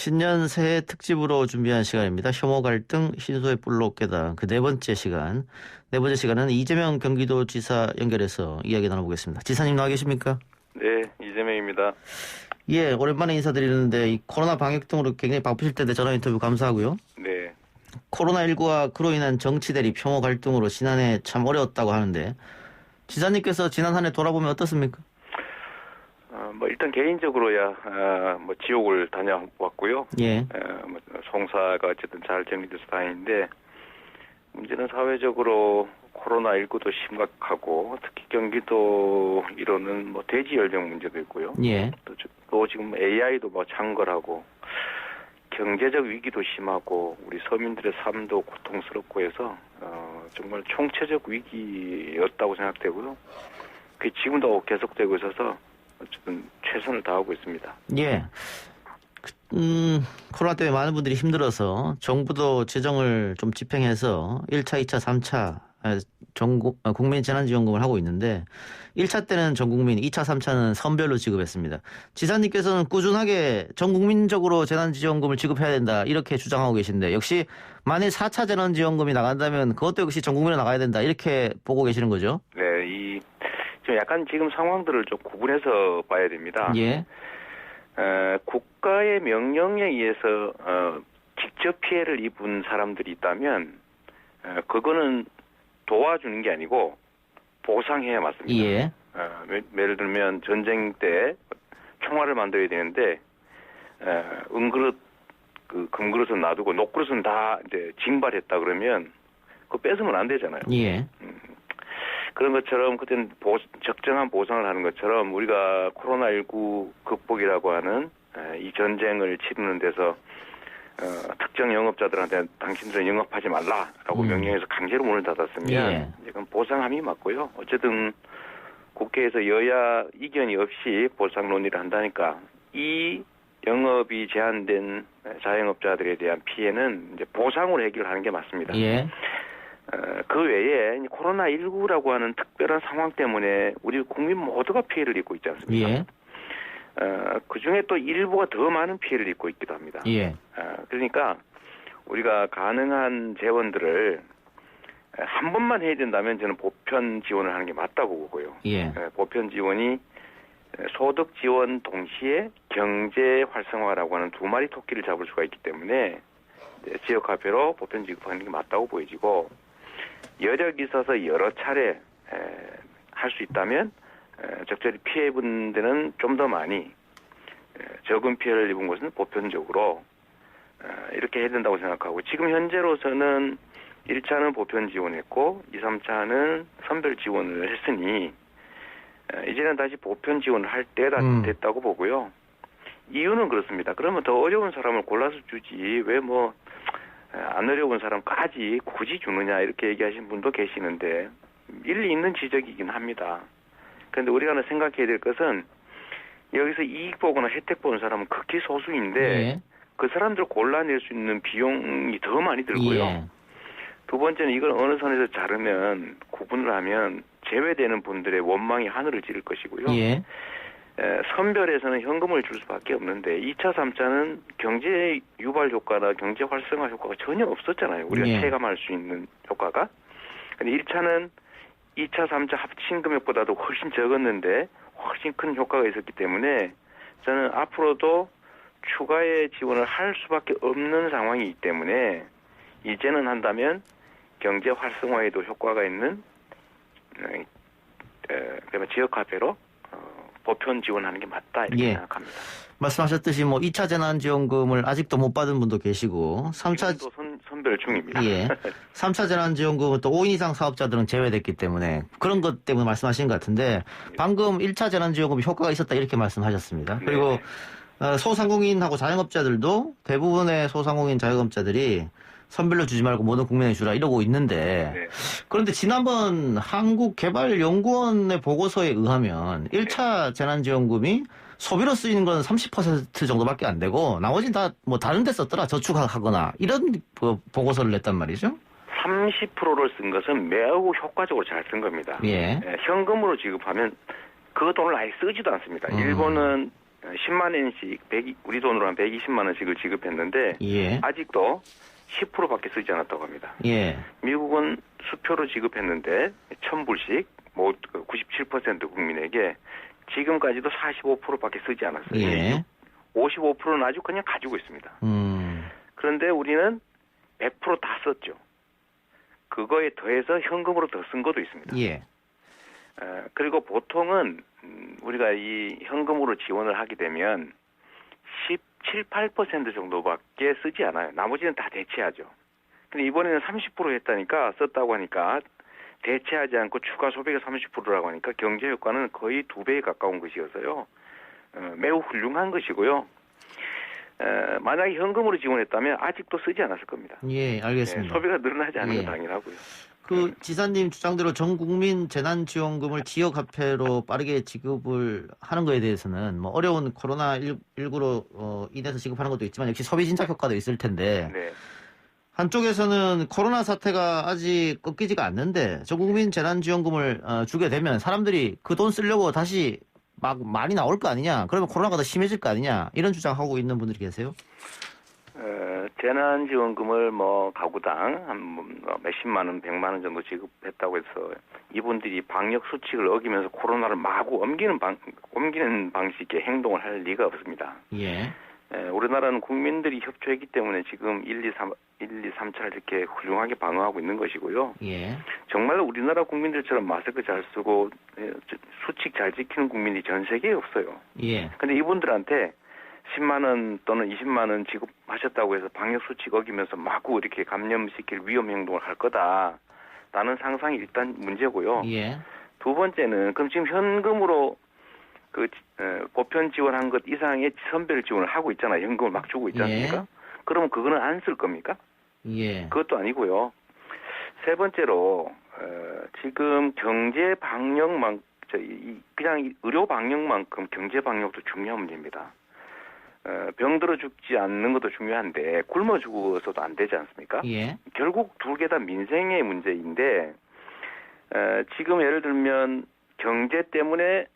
신년 새해 특집으로 준비한 시간입니다. 혐오 갈등, 신소의 뿔로 깨다. 그 네 번째 시간. 네 번째 시간은 이재명 경기도지사 연결해서 이야기 나눠보겠습니다. 지사님 나와 계십니까? 네, 이재명입니다. 예, 오랜만에 인사드리는데 이 코로나 방역 등으로 굉장히 바쁘실 텐데 전화 인터뷰 감사하고요. 네. 코로나19와 그로 인한 정치 대립, 혐오 갈등으로 지난해 참 어려웠다고 하는데 지사님께서 지난 한 해 돌아보면 어떻습니까? 일단 개인적으로야 뭐 지옥을 다녀왔고요. 예. 송사가 어쨌든 잘 정리돼서 다행인데 문제는 사회적으로 코로나19도 심각하고 특히 경기도 이로는 뭐 돼지 열병 문제도 있고요. 예. 또 지금 AI도 뭐 창궐하고 경제적 위기도 심하고 우리 서민들의 삶도 고통스럽고 해서 정말 총체적 위기였다고 생각되고요. 그게 지금도 계속되고 있어서 어쨌든 최선을 다하고 있습니다. 예. 코로나 때문에 많은 분들이 힘들어서 정부도 재정을 좀 집행해서 1차, 2차, 3차 국민 재난지원금을 하고 있는데 1차 때는 전 국민, 2차, 3차는 선별로 지급했습니다. 지사님께서는 꾸준하게 전 국민적으로 재난지원금을 지급해야 된다 이렇게 주장하고 계신데 역시 만일 4차 재난지원금이 나간다면 그것도 역시 전 국민으로 나가야 된다 이렇게 보고 계시는 거죠? 네, 좀 약간 지금 상황들을 좀 구분해서 봐야 됩니다. 예. 국가의 명령에 의해서 직접 피해를 입은 사람들이 있다면 그거는 도와주는 게 아니고 보상해야 맞습니다. 예. 예를 들면 전쟁 때 총알을 만들어야 되는데 은그릇 금그릇은 놔두고 녹그릇은 다 이제 징발했다 그러면 그거 뺏으면 안 되잖아요. 예. 그런 것처럼 그때는 적정한 보상을 하는 것처럼 우리가 코로나19 극복이라고 하는 이 전쟁을 치르는 데서 특정 영업자들한테 당신들은 영업하지 말라라고 명령해서 강제로 문을 닫았으면 예. 그건 보상함이 맞고요. 어쨌든 국회에서 여야 이견이 없이 보상 논의를 한다니까 이 영업이 제한된 자영업자들에 대한 피해는 이제 보상으로 해결하는 게 맞습니다. 예. 그 외에 코로나19라고 하는 특별한 상황 때문에 우리 국민 모두가 피해를 입고 있지 않습니까? 예. 그중에 또 일부가 더 많은 피해를 입고 있기도 합니다. 예. 그러니까 우리가 가능한 재원들을 한 번만 해야 된다면 저는 보편 지원을 하는 게 맞다고 보고요. 예. 보편 지원이 소득 지원 동시에 경제 활성화라고 하는 두 마리 토끼를 잡을 수가 있기 때문에 지역화폐로 보편 지급하는 게 맞다고 보여지고 여력이 있어서 여러 차례 할 수 있다면 적절히 피해 입은 데는 좀 더 많이 적은 피해를 입은 것은 보편적으로 이렇게 해야 된다고 생각하고 지금 현재로서는 1차는 보편 지원했고 2, 3차는 선별 지원을 했으니 이제는 다시 보편 지원을 할 때가 됐다고 보고요. 이유는 그렇습니다. 그러면 더 어려운 사람을 골라서 주지 왜 안 어려운 사람까지 굳이 주느냐 이렇게 얘기하신 분도 계시는데 일리 있는 지적이긴 합니다. 그런데 우리가 하나 생각해야 될 것은 여기서 이익 보거나 혜택 보는 사람은 극히 소수인데 예. 그 사람들 골라낼 수 있는 비용이 더 많이 들고요. 예. 두 번째는 이걸 어느 선에서 자르면 구분을 하면 제외되는 분들의 원망이 하늘을 찌를 것이고요. 예. 선별에서는 현금을 줄 수밖에 없는데 2차, 3차는 경제 유발 효과나 경제 활성화 효과가 전혀 없었잖아요. 우리가 예. 체감할 수 있는 효과가. 근데 1차는 2차, 3차 합친 금액보다도 훨씬 적었는데 훨씬 큰 효과가 있었기 때문에 저는 앞으로도 추가의 지원을 할 수밖에 없는 상황이기 때문에 이제는 한다면 경제 활성화에도 효과가 있는 지역화폐로 보편 지원하는 게 맞다 이렇게 예. 생각합니다. 말씀하셨듯이 2차 재난지원금을 아직도 못 받은 분도 계시고 3차 지금도 선별 중입니다. 예. 3차 재난지원금은 또 5인 이상 사업자들은 제외됐기 때문에 그런 것 때문에 말씀하신 것 같은데 방금 1차 재난지원금이 효과가 있었다 이렇게 말씀하셨습니다. 그리고 소상공인하고 자영업자들도 대부분의 소상공인 자영업자들이 선별로 주지 말고 모든 국민에 주라 이러고 있는데 그런데 지난번 한국개발연구원의 보고서에 의하면 1차 재난지원금이 소비로 쓰이는 건 30% 정도밖에 안 되고 나머지는 다 다른 데 썼더라 저축하거나 이런 보고서를 냈단 말이죠. 30%를 쓴 것은 매우 효과적으로 잘 쓴 겁니다. 예. 현금으로 지급하면 그 돈을 아예 쓰지도 않습니다. 일본은 10만 원씩 우리 돈으로 한 120만 원씩을 지급했는데 예. 아직도 10%밖에 쓰지 않았다고 합니다. 예. 미국은 수표로 지급했는데 1,000불씩 뭐 97% 국민에게 지금까지도 45%밖에 쓰지 않았어요. 예. 55%는 아주 그냥 가지고 있습니다. 그런데 우리는 100% 다 썼죠. 그거에 더해서 현금으로 더 쓴 것도 있습니다. 예. 그리고 보통은 우리가 이 현금으로 지원을 하게 되면 17, 8% 정도밖에 쓰지 않아요. 나머지는 다 대체하죠. 근데 이번에는 30% 했다니까, 썼다고 하니까 대체하지 않고 추가 소비가 30%라고 하니까 경제 효과는 거의 2배에 가까운 것이어서요. 매우 훌륭한 것이고요. 만약에 현금으로 지원했다면 아직도 쓰지 않았을 겁니다. 예, 알겠습니다. 소비가 늘어나지 않는 건 예. 당연하고요. 그 지사님 주장대로 전 국민 재난지원금을 지역화폐로 빠르게 지급을 하는 거에 대해서는 뭐 어려운 코로나19로 인해서 지급하는 것도 있지만 역시 소비 진작 효과도 있을 텐데 네. 한쪽에서는 코로나 사태가 아직 꺾이지가 않는데 전 국민 재난지원금을 주게 되면 사람들이 그 돈 쓰려고 다시 막 많이 나올 거 아니냐, 그러면 코로나가 더 심해질 거 아니냐, 이런 주장하고 있는 분들이 계세요. 재난지원금을 뭐 가구당 한 몇십만 원, 100만 원 정도 지급했다고 해서 이분들이 방역 수칙을 어기면서 코로나를 마구 옮기는 방식의 행동을 할 리가 없습니다. 예. 우리나라는 국민들이 협조했기 때문에 지금 1, 2, 3차 이렇게 훌륭하게 방어하고 있는 것이고요. 예. 정말 우리나라 국민들처럼 마스크 잘 쓰고 수칙 잘 지키는 국민이 전 세계에 없어요. 예. 근데 이분들한테 10만 원 또는 20만 원 지급하셨다고 해서 방역 수칙 어기면서 마구 이렇게 감염시킬 위험 행동을 할 거다라는 상상이 일단 문제고요. 예. 두 번째는 그럼 지금 현금으로 그 보편 지원한 것 이상의 선별 지원을 하고 있잖아요. 현금을 막 주고 있지 않습니까? 예. 그러면 그거는 안 쓸 겁니까? 예. 그것도 아니고요. 세 번째로 지금 경제 방역만 그냥 의료 방역만큼 경제 방역도 중요한 문제입니다. 병들어 죽지 않는 것도 중요한데 굶어 죽어서도 안 되지 않습니까? 예. 결국 두 개 다 민생의 문제인데 지금 예를 들면 경제 때문에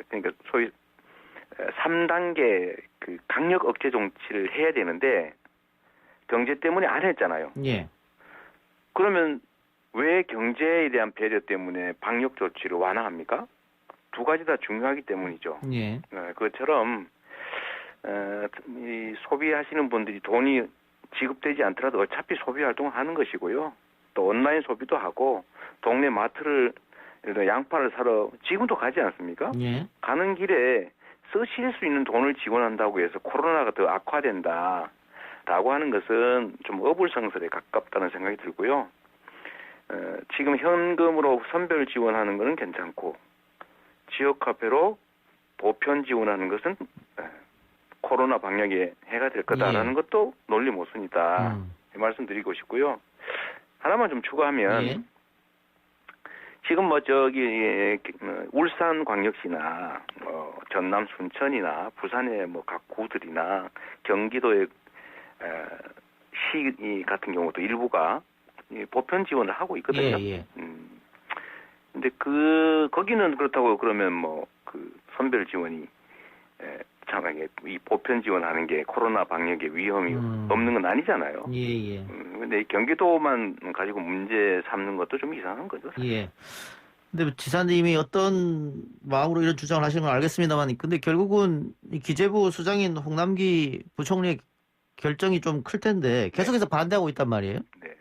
그러니까 소위 3단계 그 강력 억제 정치를 해야 되는데 경제 때문에 안 했잖아요. 예. 그러면 왜 경제에 대한 배려 때문에 방역 조치를 완화합니까? 두 가지 다 중요하기 때문이죠. 예. 그것처럼 이 소비하시는 분들이 돈이 지급되지 않더라도 어차피 소비 활동을 하는 것이고요. 또 온라인 소비도 하고 동네 마트를 예를 들어 양파를 사러 지금도 가지 않습니까? 예. 가는 길에 쓰실 수 있는 돈을 지원한다고 해서 코로나가 더 악화된다라고 하는 것은 좀 어불성설에 가깝다는 생각이 들고요. 지금 현금으로 선별 지원하는 것은 괜찮고 지역화폐로 보편 지원하는 것은 코로나 방역에 해가 될 거다라는 것도 논리 모순이다. 이 말씀드리고 싶고요. 하나만 좀 추가하면 예. 지금 뭐 울산광역시나 전남 순천이나 부산의 뭐 각 구들이나 경기도의 시 같은 경우도 일부가 보편 지원을 하고 있거든요. 예. 근데 거기는 그렇다고 그러면 뭐 그 선별 지원이 장하게 이 보편 지원하는 게 코로나 방역에 위험이 없는 건 아니잖아요. 예. 근데 경기도만 가지고 문제 삼는 것도 좀 이상한 거죠. 사실. 예. 근데 지사님이 어떤 마음으로 이런 주장을 하시는 건 알겠습니다만, 근데 결국은 이 기재부 수장인 홍남기 부총리의 결정이 좀 클 텐데 계속해서 반대하고 있단 말이에요. 네.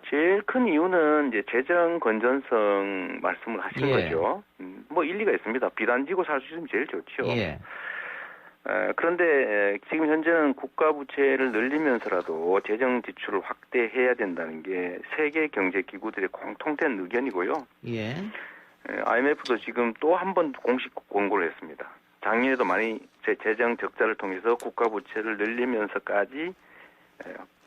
제일 큰 이유는 이제 재정 건전성 말씀을 하신 거죠. 뭐 일리가 있습니다. 비단지고 살 수 있으면 제일 좋죠. 예. 그런데 지금 현재는 국가 부채를 늘리면서라도 재정 지출을 확대해야 된다는 게 세계 경제 기구들의 공통된 의견이고요. 예. IMF도 지금 또 한 번 공식 권고를 했습니다. 작년에도 많이 재정 적자를 통해서 국가 부채를 늘리면서까지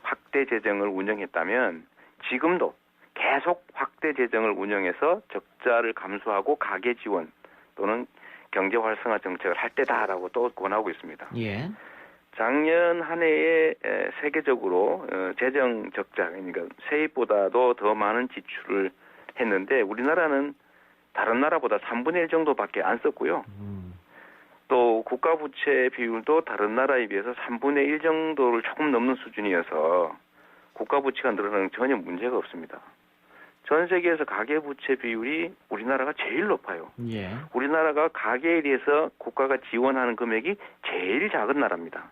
확대 재정을 운영했다면 지금도 계속 확대 재정을 운영해서 적자를 감수하고 가계 지원 또는 경제 활성화 정책을 할 때다라고 또 권하고 있습니다. 예. 작년 한 해에 세계적으로 재정 적자, 그러니까 세입보다도 더 많은 지출을 했는데 우리나라는 다른 나라보다 3분의 1 정도밖에 안 썼고요. 또 국가 부채 비율도 다른 나라에 비해서 3분의 1 정도를 조금 넘는 수준이어서 국가 부채가 늘어나는 전혀 문제가 없습니다. 전 세계에서 가계 부채 비율이 우리나라가 제일 높아요. 예. 우리나라가 가계에 대해서 국가가 지원하는 금액이 제일 작은 나라입니다.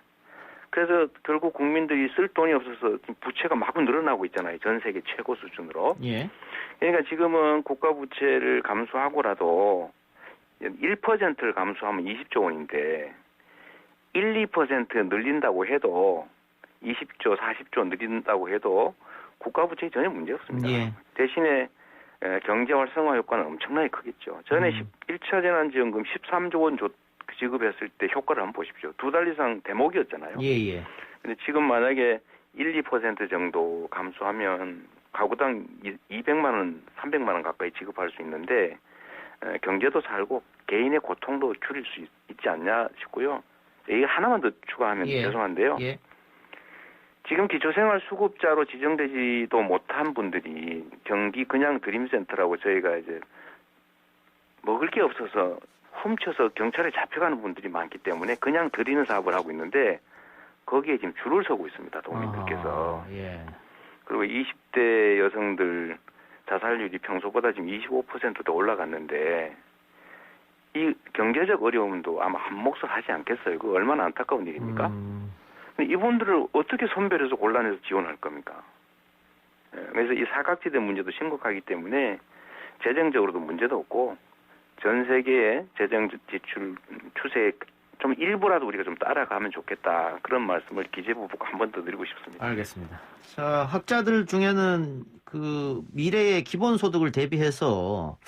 그래서 결국 국민들이 쓸 돈이 없어서 부채가 마구 늘어나고 있잖아요. 전 세계 최고 수준으로. 예. 그러니까 지금은 국가 부채를 감수하고라도 1%를 감수하면 20조 원인데 1, 2% 늘린다고 해도 20조, 40조 늘린다고 해도 국가 부채에 전혀 문제 없습니다. 예. 대신에 경제 활성화 효과는 엄청나게 크겠죠. 전에 1차 재난지원금 13조 원 지급했을 때 효과를 한번 보십시오. 2달 이상 대목이었잖아요. 예. 근데 지금 만약에 1, 2% 정도 감소하면 가구당 200만 원, 300만 원 가까이 지급할 수 있는데 경제도 살고 개인의 고통도 줄일 수 있지 않냐 싶고요. 이게 하나만 더 추가하면 죄송한데요. 예. 지금 기초생활수급자로 지정되지도 못한 분들이 경기 그냥 드림센터라고 저희가 이제 먹을 게 없어서 훔쳐서 경찰에 잡혀가는 분들이 많기 때문에 그냥 드리는 사업을 하고 있는데 거기에 지금 줄을 서고 있습니다. 도민들께서. 예. 그리고 20대 여성들 자살률이 평소보다 지금 25%도 올라갔는데 이 경제적 어려움도 아마 한 몫을 하지 않겠어요. 그거 얼마나 안타까운 일입니까? 근데 이분들을 어떻게 선별해서 골라내서 지원할 겁니까? 그래서 이 사각지대 문제도 심각하기 때문에 재정적으로도 문제도 없고 전 세계의 재정 지출 추세에 좀 일부라도 우리가 좀 따라가면 좋겠다. 그런 말씀을 기재부 보고 한 번 더 드리고 싶습니다. 알겠습니다. 자, 학자들 중에는 그 미래의 기본소득을 대비해서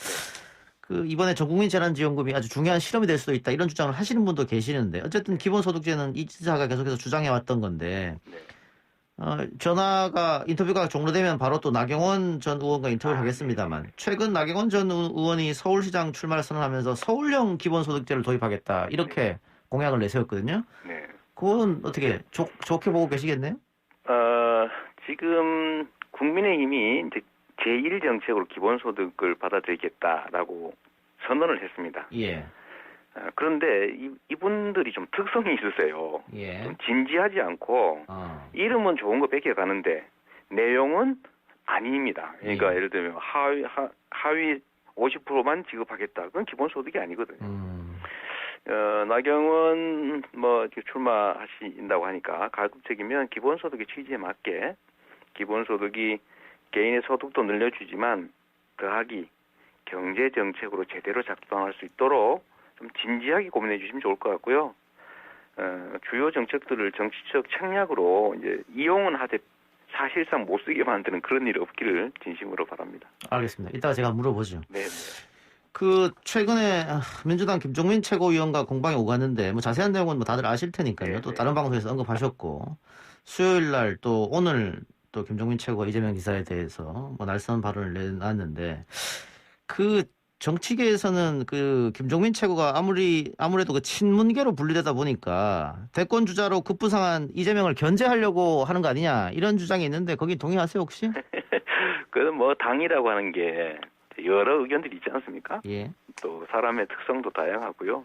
그 이번에 전국민 재난지원금이 아주 중요한 실험이 될 수도 있다 이런 주장을 하시는 분도 계시는데 어쨌든 기본소득제는 이 지사가 계속해서 주장해 왔던 건데 전화가 인터뷰가 종료되면 바로 또 나경원 전 의원과 인터뷰를 하겠습니다만 최근 나경원 전 의원이 서울시장 출마를 선언하면서 서울형 기본소득제를 도입하겠다 이렇게 공약을 내세웠거든요. 네. 그건 어떻게 좋게 보고 계시겠네요? 지금 국민의힘이 이제 제1정책으로 기본소득을 받아들이겠다라고 선언을 했습니다. 예. 그런데 이분들이 좀 특성이 있으세요. 예. 좀 진지하지 않고 이름은 좋은 거 베껴가는데 내용은 아닙니다. 그러니까 예를 들면 하위 50%만 지급하겠다. 그건 기본소득이 아니거든요. 나경원 출마하신다고 하니까 가급적이면 기본소득의 취지에 맞게 기본소득이 개인의 소득도 늘려주지만 더하기 경제정책으로 제대로 작동할 수 있도록 좀 진지하게 고민해 주시면 좋을 것 같고요. 주요 정책들을 정치적 책략으로 이제 이용은 하되 사실상 못 쓰게 만드는 그런 일이 없기를 진심으로 바랍니다. 알겠습니다. 이따가 제가 물어보죠. 네. 그 최근에 민주당 김종민 최고위원과 공방이 오갔는데 뭐 자세한 내용은 뭐 다들 아실 테니까요. 네, 또 다른 방송에서 언급하셨고 수요일 날 또 오늘 또 김종민 최고가 이재명 지사에 대해서 뭐 날선 발언을 내놨는데 그 정치계에서는 그 김종민 최고가 아무래도 그 친문계로 분류되다 보니까 대권 주자로 급부상한 이재명을 견제하려고 하는 거 아니냐 이런 주장이 있는데 거기 동의하세요 혹시? 그건 뭐 당이라고 하는 게 여러 의견들이 있지 않습니까? 예. 또 사람의 특성도 다양하고요.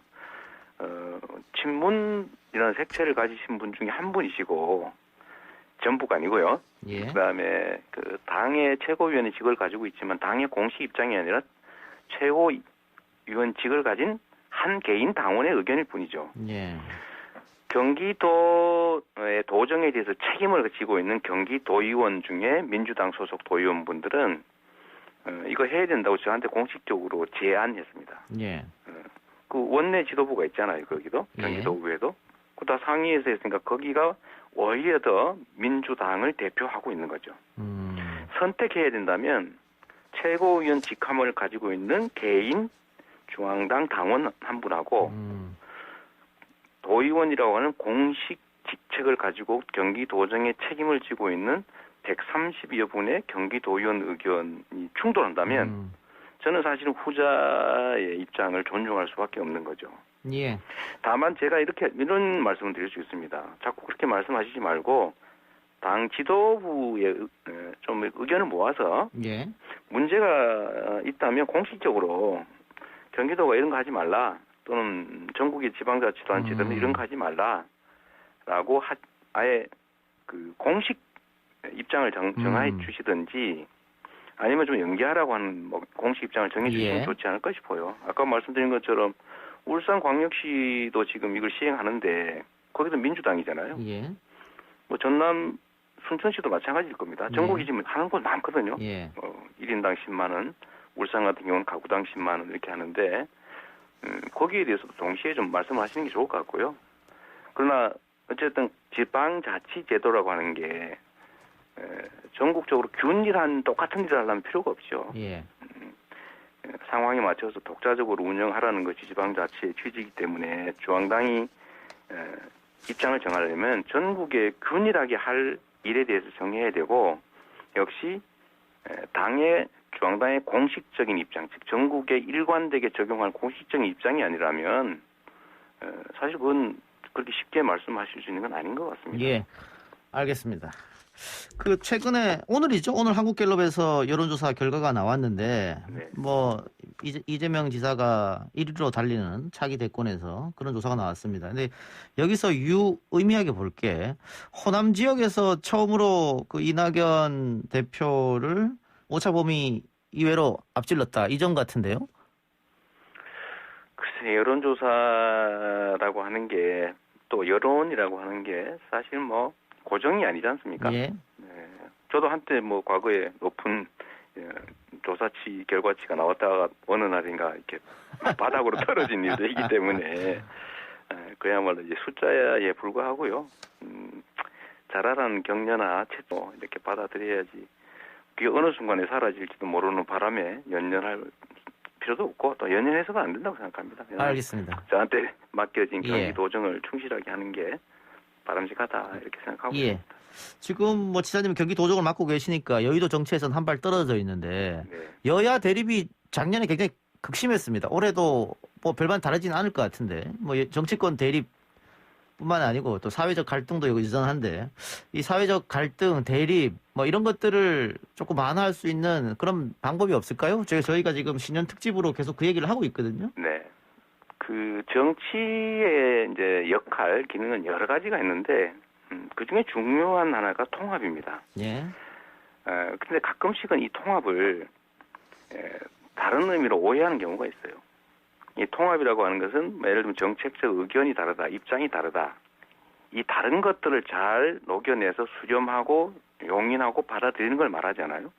친문이라는 색채를 가지신 분 중에 한 분이시고 전부가 아니고요. 예. 그다음에 그 당의 최고위원직을 가지고 있지만 당의 공식 입장이 아니라 최고위원직을 가진 한 개인 당원의 의견일 뿐이죠. 예. 경기도의 도정에 대해서 책임을 지고 있는 경기도의원 중에 민주당 소속 도의원분들은 이거 해야 된다고 저한테 공식적으로 제안했습니다. 예. 그 원내 지도부가 있잖아요, 거기도 경기도의회도. 그 다 상위에서 했으니까 거기가 오히려 더 민주당을 대표하고 있는 거죠. 선택해야 된다면 최고위원 직함을 가지고 있는 개인 중앙당 당원 한 분하고 도의원이라고 하는 공식 직책을 가지고 경기도정의 책임을 지고 있는 130여 분의 경기도의원 의견이 충돌한다면 저는 사실은 후자의 입장을 존중할 수밖에 없는 거죠. 예. 다만 제가 이런 말씀을 드릴 수 있습니다. 자꾸 그렇게 말씀하시지 말고 당 지도부에 좀 의견을 모아서 문제가 있다면 공식적으로 경기도가 이런 거 하지 말라. 또는 전국의 지방자치단체들은 이런 거 하지 말라라고 아예 그 공식 입장을 정해 주시든지 아니면 좀 연기하라고 하는 뭐 공식 입장을 정해 주시면 예. 좋지 않을까 싶어요. 아까 말씀드린 것처럼 울산광역시도 지금 이걸 시행하는데 거기도 민주당이잖아요. 예. 뭐 전남 순천시도 마찬가지일 겁니다. 전국이 지금 하는 곳 많거든요. 예. 1인당 10만 원, 울산 같은 경우는 가구당 10만 원 이렇게 하는데 거기에 대해서도 동시에 좀 말씀을 하시는 게 좋을 것 같고요. 그러나 어쨌든 지방자치제도라고 하는 게 전국적으로 균일한 똑같은 일을 하려면 필요가 없죠. 예. 상황에 맞춰서 독자적으로 운영하라는 것이 지방자치의 취지이기 때문에 중앙당이 입장을 정하려면 전국에 균일하게 할 일에 대해서 정해야 되고 역시 중앙당의 공식적인 입장, 즉 전국에 일관되게 적용할 공식적인 입장이 아니라면 사실 그건 그렇게 쉽게 말씀하실 수 있는 건 아닌 것 같습니다. 예. 알겠습니다. 그 최근에 오늘이죠. 오늘 한국갤럽에서 여론조사 결과가 나왔는데 네. 뭐 이재명 지사가 1위로 달리는 차기 대권에서 그런 조사가 나왔습니다. 근데 여기서 유의미하게 볼 게 호남 지역에서 처음으로 그 이낙연 대표를 오차범위 이외로 앞질렀다. 이 점 같은데요. 글쎄 여론조사라고 하는 게 또 여론이라고 하는 게 사실 뭐 고정이 아니지 않습니까? 예. 네. 저도 한때 뭐 과거에 높은 조사치 결과치가 나왔다가 어느 날인가 이렇게 바닥으로 떨어진 일도 있기 때문에 그야말로 이제 숫자에 불과하고요. 잘하라는 격려나 채도 이렇게 받아들여야지. 그게 어느 순간에 사라질지도 모르는 바람에 연연할 필요도 없고 또 연연해서도 안 된다고 생각합니다. 알겠습니다. 저한테 맡겨진 경기 예. 도정을 충실하게 하는 게 바람직하다 이렇게 생각하고 예. 있습니다. 지금 뭐 지사님 경기 도정을 맡고 계시니까 여의도 정치에서는 한 발 떨어져 있는데 네. 여야 대립이 작년에 굉장히 극심했습니다. 올해도 뭐 별반 다르지는 않을 것 같은데 뭐 정치권 대립뿐만 아니고 또 사회적 갈등도 여전한데 이 사회적 갈등, 대립 뭐 이런 것들을 조금 완화할 수 있는 그런 방법이 없을까요? 저희가 지금 신년 특집으로 계속 그 얘기를 하고 있거든요. 네. 그 정치의 이제 역할, 기능은 여러 가지가 있는데 그 중에 중요한 하나가 통합입니다. 예. 근데 가끔씩은 이 통합을 다른 의미로 오해하는 경우가 있어요. 이 통합이라고 하는 것은 예를 들면 정책적 의견이 다르다, 입장이 다르다. 이 다른 것들을 잘 녹여내서 수렴하고 용인하고 받아들이는 걸 말하잖아요.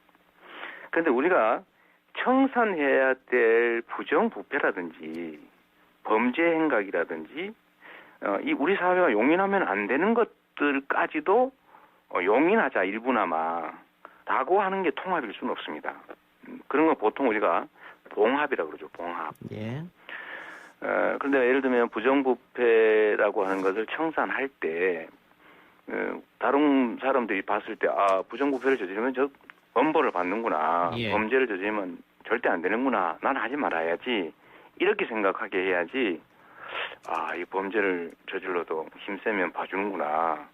그런데 우리가 청산해야 될 부정부패라든지 범죄 행각이라든지 이 우리 사회가 용인하면 안 되는 것들까지도 용인하자 일부나마 라고 하는 게 통합일 수는 없습니다. 그런 건 보통 우리가 봉합이라고 그러죠. 봉합. 예. 그런데 예를 들면 부정부패라고 하는 것을 청산할 때 다른 사람들이 봤을 때 부정부패를 저지르면 저 엄벌을 받는구나. 예. 범죄를 저지르면 절대 안 되는구나. 난 하지 말아야지. 이렇게 생각하게 해야지. 이 범죄를 저질러도 힘세면 봐주는구나.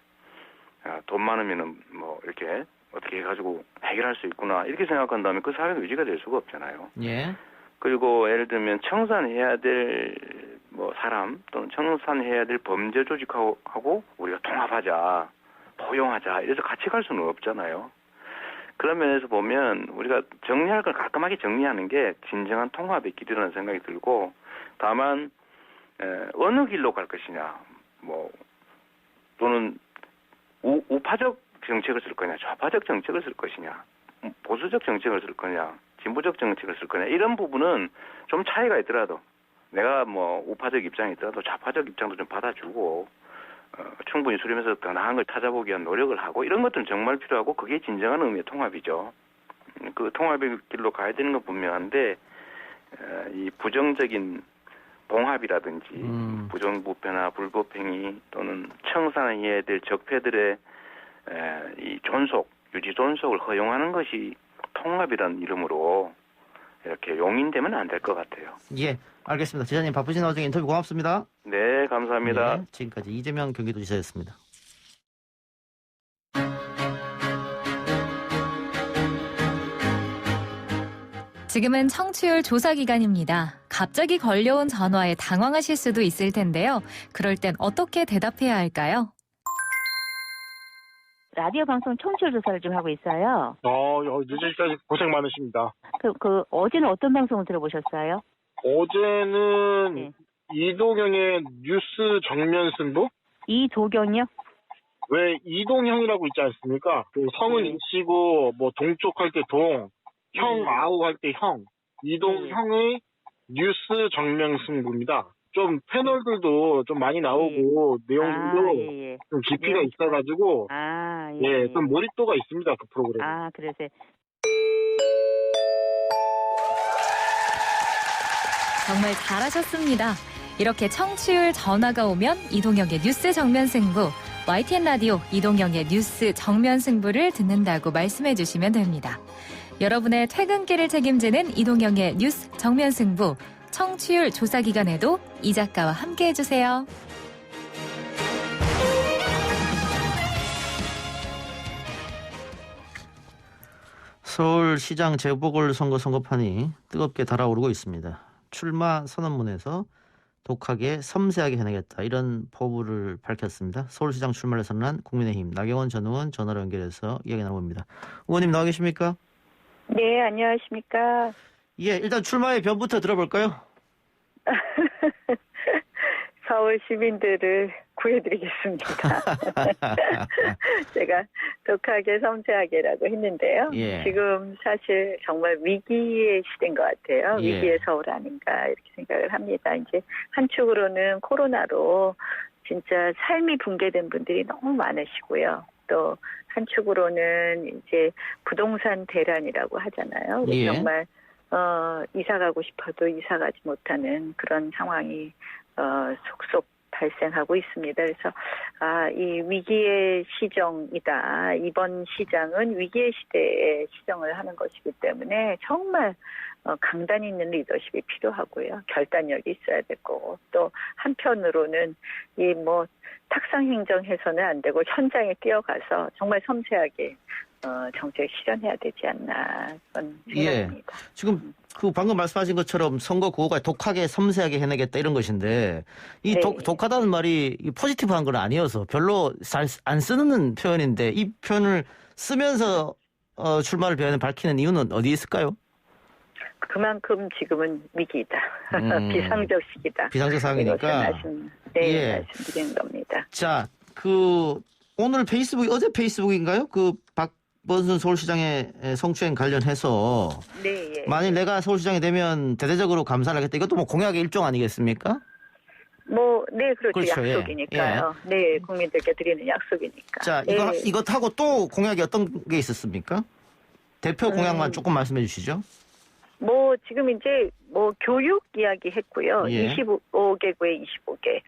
돈 많으면은 뭐 이렇게 어떻게 해가지고 해결할 수 있구나. 이렇게 생각한다면 그 사회가 유지가 될 수가 없잖아요. 예. 그리고 예를 들면 청산해야 될 뭐 사람 또는 청산해야 될 범죄 조직하고 우리가 통합하자, 포용하자 이래서 같이 갈 수는 없잖아요. 그런 면에서 보면 우리가 정리할 걸 깔끔하게 정리하는 게 진정한 통합의 길이라는 생각이 들고 다만 어느 길로 갈 것이냐 뭐 또는 우파적 정책을 쓸 거냐 좌파적 정책을 쓸 것이냐 보수적 정책을 쓸 거냐 진보적 정책을 쓸 거냐 이런 부분은 좀 차이가 있더라도 내가 뭐 우파적 입장이 있더라도 좌파적 입장도 좀 받아주고 충분히 수렴해서 더 나은 걸 찾아보기 위한 노력을 하고 이런 것들은 정말 필요하고 그게 진정한 의미의 통합이죠. 그 통합의 길로 가야 되는 건 분명한데 이 부정적인 봉합이라든지 부정부패나 불법행위 또는 청산해야 될 적폐들의 이 유지 존속을 허용하는 것이 통합이라는 이름으로 이렇게 용인되면 안 될 것 같아요. 예. 알겠습니다. 지사님 바쁘신 와중에 인터뷰 고맙습니다. 네, 감사합니다. 네, 지금까지 이재명 경기도지사였습니다. 지금은 청취율 조사 기간입니다. 갑자기 걸려온 전화에 당황하실 수도 있을 텐데요. 그럴 땐 어떻게 대답해야 할까요? 라디오 방송 청취율 조사를 좀 하고 있어요. 늦을 때까지 고생 많으십니다. 어제는 어떤 방송을 들어보셨어요? 어제는 네. 이동형의 뉴스 정면 승부? 이도경이요? 왜 이동형이라고 있지 않습니까? 그 성은 네. 이시고 뭐 동쪽할 때 동, 형 아우 할 때 형. 이동형의 뉴스 정면 승부입니다. 좀 패널들도 좀 많이 나오고 내용들도 예. 좀 깊이가 네. 있어가지고 좀 몰입도가 있습니다. 그 프로그램. 그래서 정말 잘하셨습니다. 이렇게 청취율 전화가 오면 이동혁의 뉴스 정면 승부, YTN 라디오 이동혁의 뉴스 정면 승부를 듣는다고 말씀해 주시면 됩니다. 여러분의 퇴근길을 책임지는 이동혁의 뉴스 정면 승부, 청취율 조사 기간에도 이 작가와 함께해 주세요. 서울시장 재보궐선거 선거판이 뜨겁게 달아오르고 있습니다. 출마 선언문에서 독하게 섬세하게 해내겠다 이런 포부를 밝혔습니다. 서울시장 출마를 선언한 국민의힘 나경원 전 의원 전화로 연결해서 이야기 나눠봅니다. 의원님 나와 계십니까? 네, 안녕하십니까. 예, 일단 출마의 변부터 들어볼까요? 서울 시민들을 구해드리겠습니다. 제가 독하게 섬세하게라고 했는데요. 예. 지금 사실 정말 위기의 시대인 것 같아요. 예. 위기의 서울 아닌가 이렇게 생각을 합니다. 이제 한축으로는 코로나로 진짜 삶이 붕괴된 분들이 너무 많으시고요. 또 한축으로는 이제 부동산 대란이라고 하잖아요. 예. 정말 이사 가고 싶어도 이사 가지 못하는 그런 상황이 속속 발생하고 있습니다. 그래서 이 위기의 시정이다. 이번 시장은 위기의 시대에 시정을 하는 것이기 때문에 정말 강단 있는 리더십이 필요하고요. 결단력이 있어야 될 거고 또 한편으로는 이 탁상 행정해서는 안 되고 현장에 뛰어가서 정말 섬세하게 정책 실현해야 되지 않나 그런 생각입니다. 지금 그 방금 말씀하신 것처럼 선거 구호가 독하게 섬세하게 해내겠다 이런 것인데 이 네. 독하다는 말이 포지티브한 건 아니어서 별로 잘 안 쓰는 표현인데 이 표현을 쓰면서 출마를 밝히는 이유는 어디 있을까요? 그만큼 지금은 위기이다. 비상적 시기다. 비상적 상황이니까. 네, 말씀드리는 겁니다. 자, 오늘 어제 페이스북인가요? 박원순 서울시장의 성추행 관련해서 네, 예. 만일 내가 서울시장이 되면 대대적으로 감사를 하겠다. 이것도 공약의 일종 아니겠습니까? 네, 그렇죠. 그렇죠, 약속이니까요. 네, 국민들께 드리는 약속이니까. 자, 네. 이것하고 또 공약이 어떤 게 있었습니까? 대표 공약만 조금 말씀해 주시죠. 지금 이제 교육 이야기 했고요. 예. 25개구에 25개.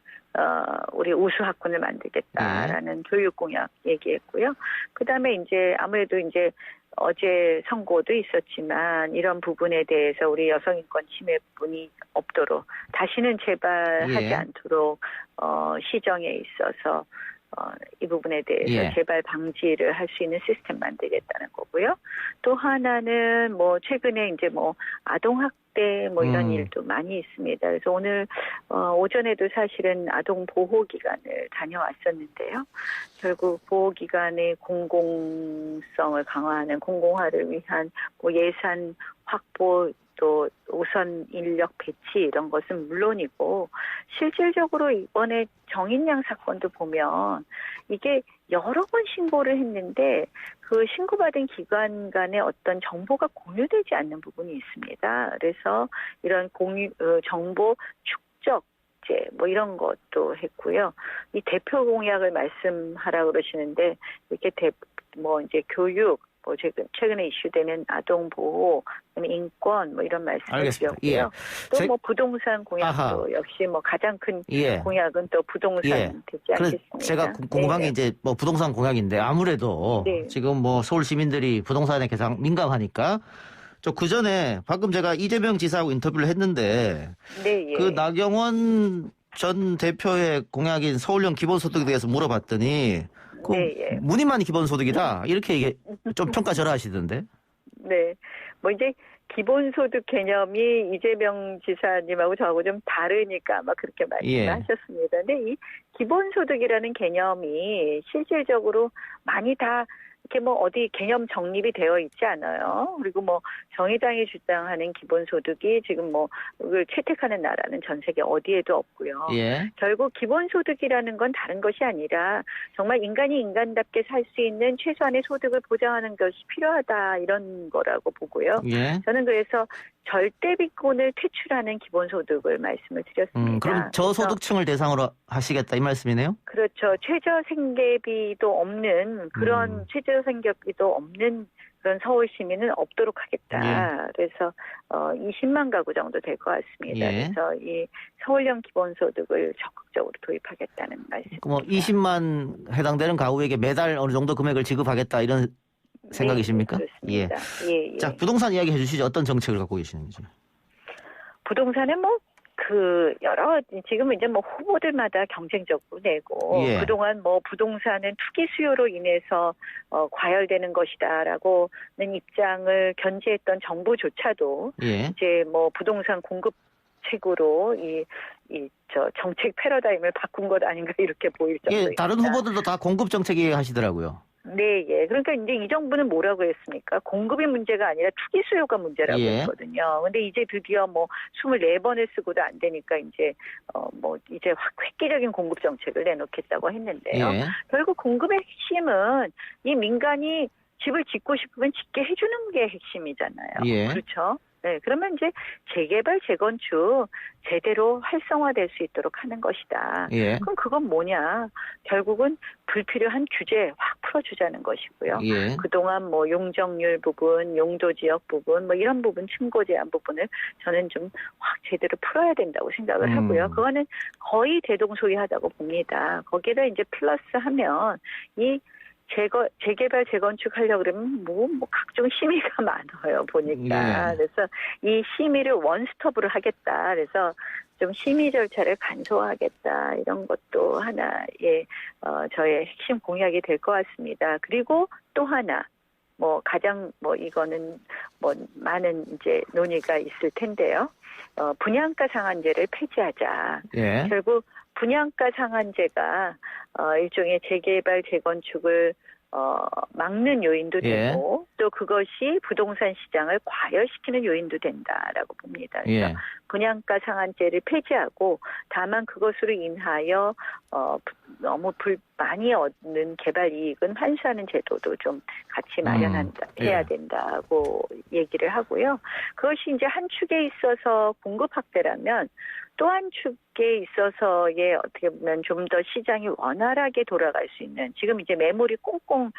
우리 우수 학군을 만들겠다라는 교육 공약 얘기했고요. 그다음에 이제 아무래도 이제 어제 선고도 있었지만 이런 부분에 대해서 우리 여성인권 침해분이 없도록 다시는 재발하지 않도록 시정에 있어서 이 부분에 대해서 재발 방지를 할 수 있는 시스템 만들겠다는 거고요. 또 하나는 최근에 이제 아동학대 이런 일도 많이 있습니다. 그래서 오늘 오전에도 사실은 아동보호기관을 다녀왔었는데요. 결국 보호기관의 공공성을 강화하는 공공화를 위한 예산 확보 또 우선 인력 배치 이런 것은 물론이고 실질적으로 이번에 정인양 사건도 보면 이게 여러 번 신고를 했는데 그 신고받은 기관 간의 어떤 정보가 공유되지 않는 부분이 있습니다. 그래서 이런 정보 축적제 이런 것도 했고요. 이 대표 공약을 말씀하라 그러시는데 이렇게 이제 교육 최근에 이슈되는 아동 보호, 인권 이런 말씀을 드렸고요. 또 부동산 공약도 역시 가장 큰 공약은 또 부동산 되지 않겠습니까? 제가 궁금한 게 이제 부동산 공약인데 아무래도 지금 서울 시민들이 부동산에 가장 민감하니까 그 전에 방금 제가 이재명 지사하고 인터뷰를 했는데 그 나경원 전 대표의 공약인 서울형 기본소득에 대해서 물어봤더니 무늬만 기본소득이다 이렇게 좀 평가절하하시던데. 네, 뭐 이제 기본소득 개념이 이재명 지사님하고 저하고 좀 다르니까 아마 그렇게 말씀하셨습니다. 근데 이 기본소득이라는 개념이 실질적으로 많이 다 이렇게 뭐 어디 개념 정립이 되어 있지 않아요. 그리고 뭐 정의당이 주장하는 기본소득이 지금 뭐 그걸 채택하는 나라는 전 세계 어디에도 없고요. 예. 결국 기본소득이라는 건 다른 것이 아니라 정말 인간이 인간답게 살 수 있는 최소한의 소득을 보장하는 것이 필요하다 이런 거라고 보고요. 예. 저는 그래서 절대비권을 퇴출하는 기본소득을 말씀을 드렸습니다. 그럼 저소득층을 대상으로 하시겠다 이 말씀이네요? 그렇죠. 최저생계비도 없는 그런 최저생계비도 없는 그런 서울 시민은 없도록 하겠다. 그래서 20만 가구 정도 될 것 같습니다. 그래서 이 서울형 기본소득을 적극적으로 도입하겠다는 말씀입니다. 뭐 20만 해당되는 가구에게 매달 어느 정도 금액을 지급하겠다 이런 생각이십니까? 네, 그렇습니다. 예. 자, 부동산 이야기 해주시죠. 어떤 정책을 갖고 계시는지. 부동산은 뭐 지금은 이제 뭐 후보들마다 경쟁적으로 내고, 그동안 뭐 부동산은 투기 수요로 인해서, 과열되는 것이다라고는 입장을 견지했던 정부조차도, 이제 뭐 부동산 공급책으로 정책 패러다임을 바꾼 것 아닌가 이렇게 보일 정도입니다. 다른 후보들도 다 공급 정책 얘기하시더라고요. 네, 그러니까 이제 이 정부는 뭐라고 했습니까? 공급이 문제가 아니라 투기 수요가 문제라고 했거든요. 근데 이제 드디어 뭐 24번을 쓰고도 안 되니까 이제 이제 획기적인 공급 정책을 내놓겠다고 했는데요. 결국 공급의 핵심은 이 민간이 집을 짓고 싶으면 짓게 해주는 게 핵심이잖아요. 그렇죠? 네, 그러면 이제 재개발, 재건축 제대로 활성화될 수 있도록 하는 것이다. 그럼 그건 뭐냐? 결국은 불필요한 규제 확 풀어주자는 것이고요. 그동안 뭐 용적률 부분, 용도지역 부분, 뭐 이런 부분, 층고 제한 부분을 저는 좀 확 제대로 풀어야 된다고 생각을 하고요. 그거는 거의 대동소이하다고 봅니다. 거기다 이제 플러스하면 이 재개발, 재건축 하려고 그러면 뭐 각종 심의가 많아요, 보니까. 그래서 이 심의를 원스톱으로 하겠다. 그래서 좀 심의 절차를 간소화하겠다. 이런 것도 하나의, 저의 핵심 공약이 될 것 같습니다. 그리고 또 하나, 가장 이거는 많은 이제 논의가 있을 텐데요. 분양가 상한제를 폐지하자. 결국 분양가 상한제가 일종의 재개발, 재건축을 막는 요인도 되고 또 그것이 부동산 시장을 과열시키는 요인도 된다라고 봅니다. 그래서 분양가 상한제를 폐지하고 다만 그것으로 인하여 너무 많이 얻는 개발 이익은 환수하는 제도도 좀 같이 해야 된다고 얘기를 하고요. 그것이 이제 한 축에 있어서 공급 확대라면 또 한 축에 있어서의 어떻게 보면 좀 더 시장이 원활하게 돌아갈 수 있는 지금 이제 매물이 꽁꽁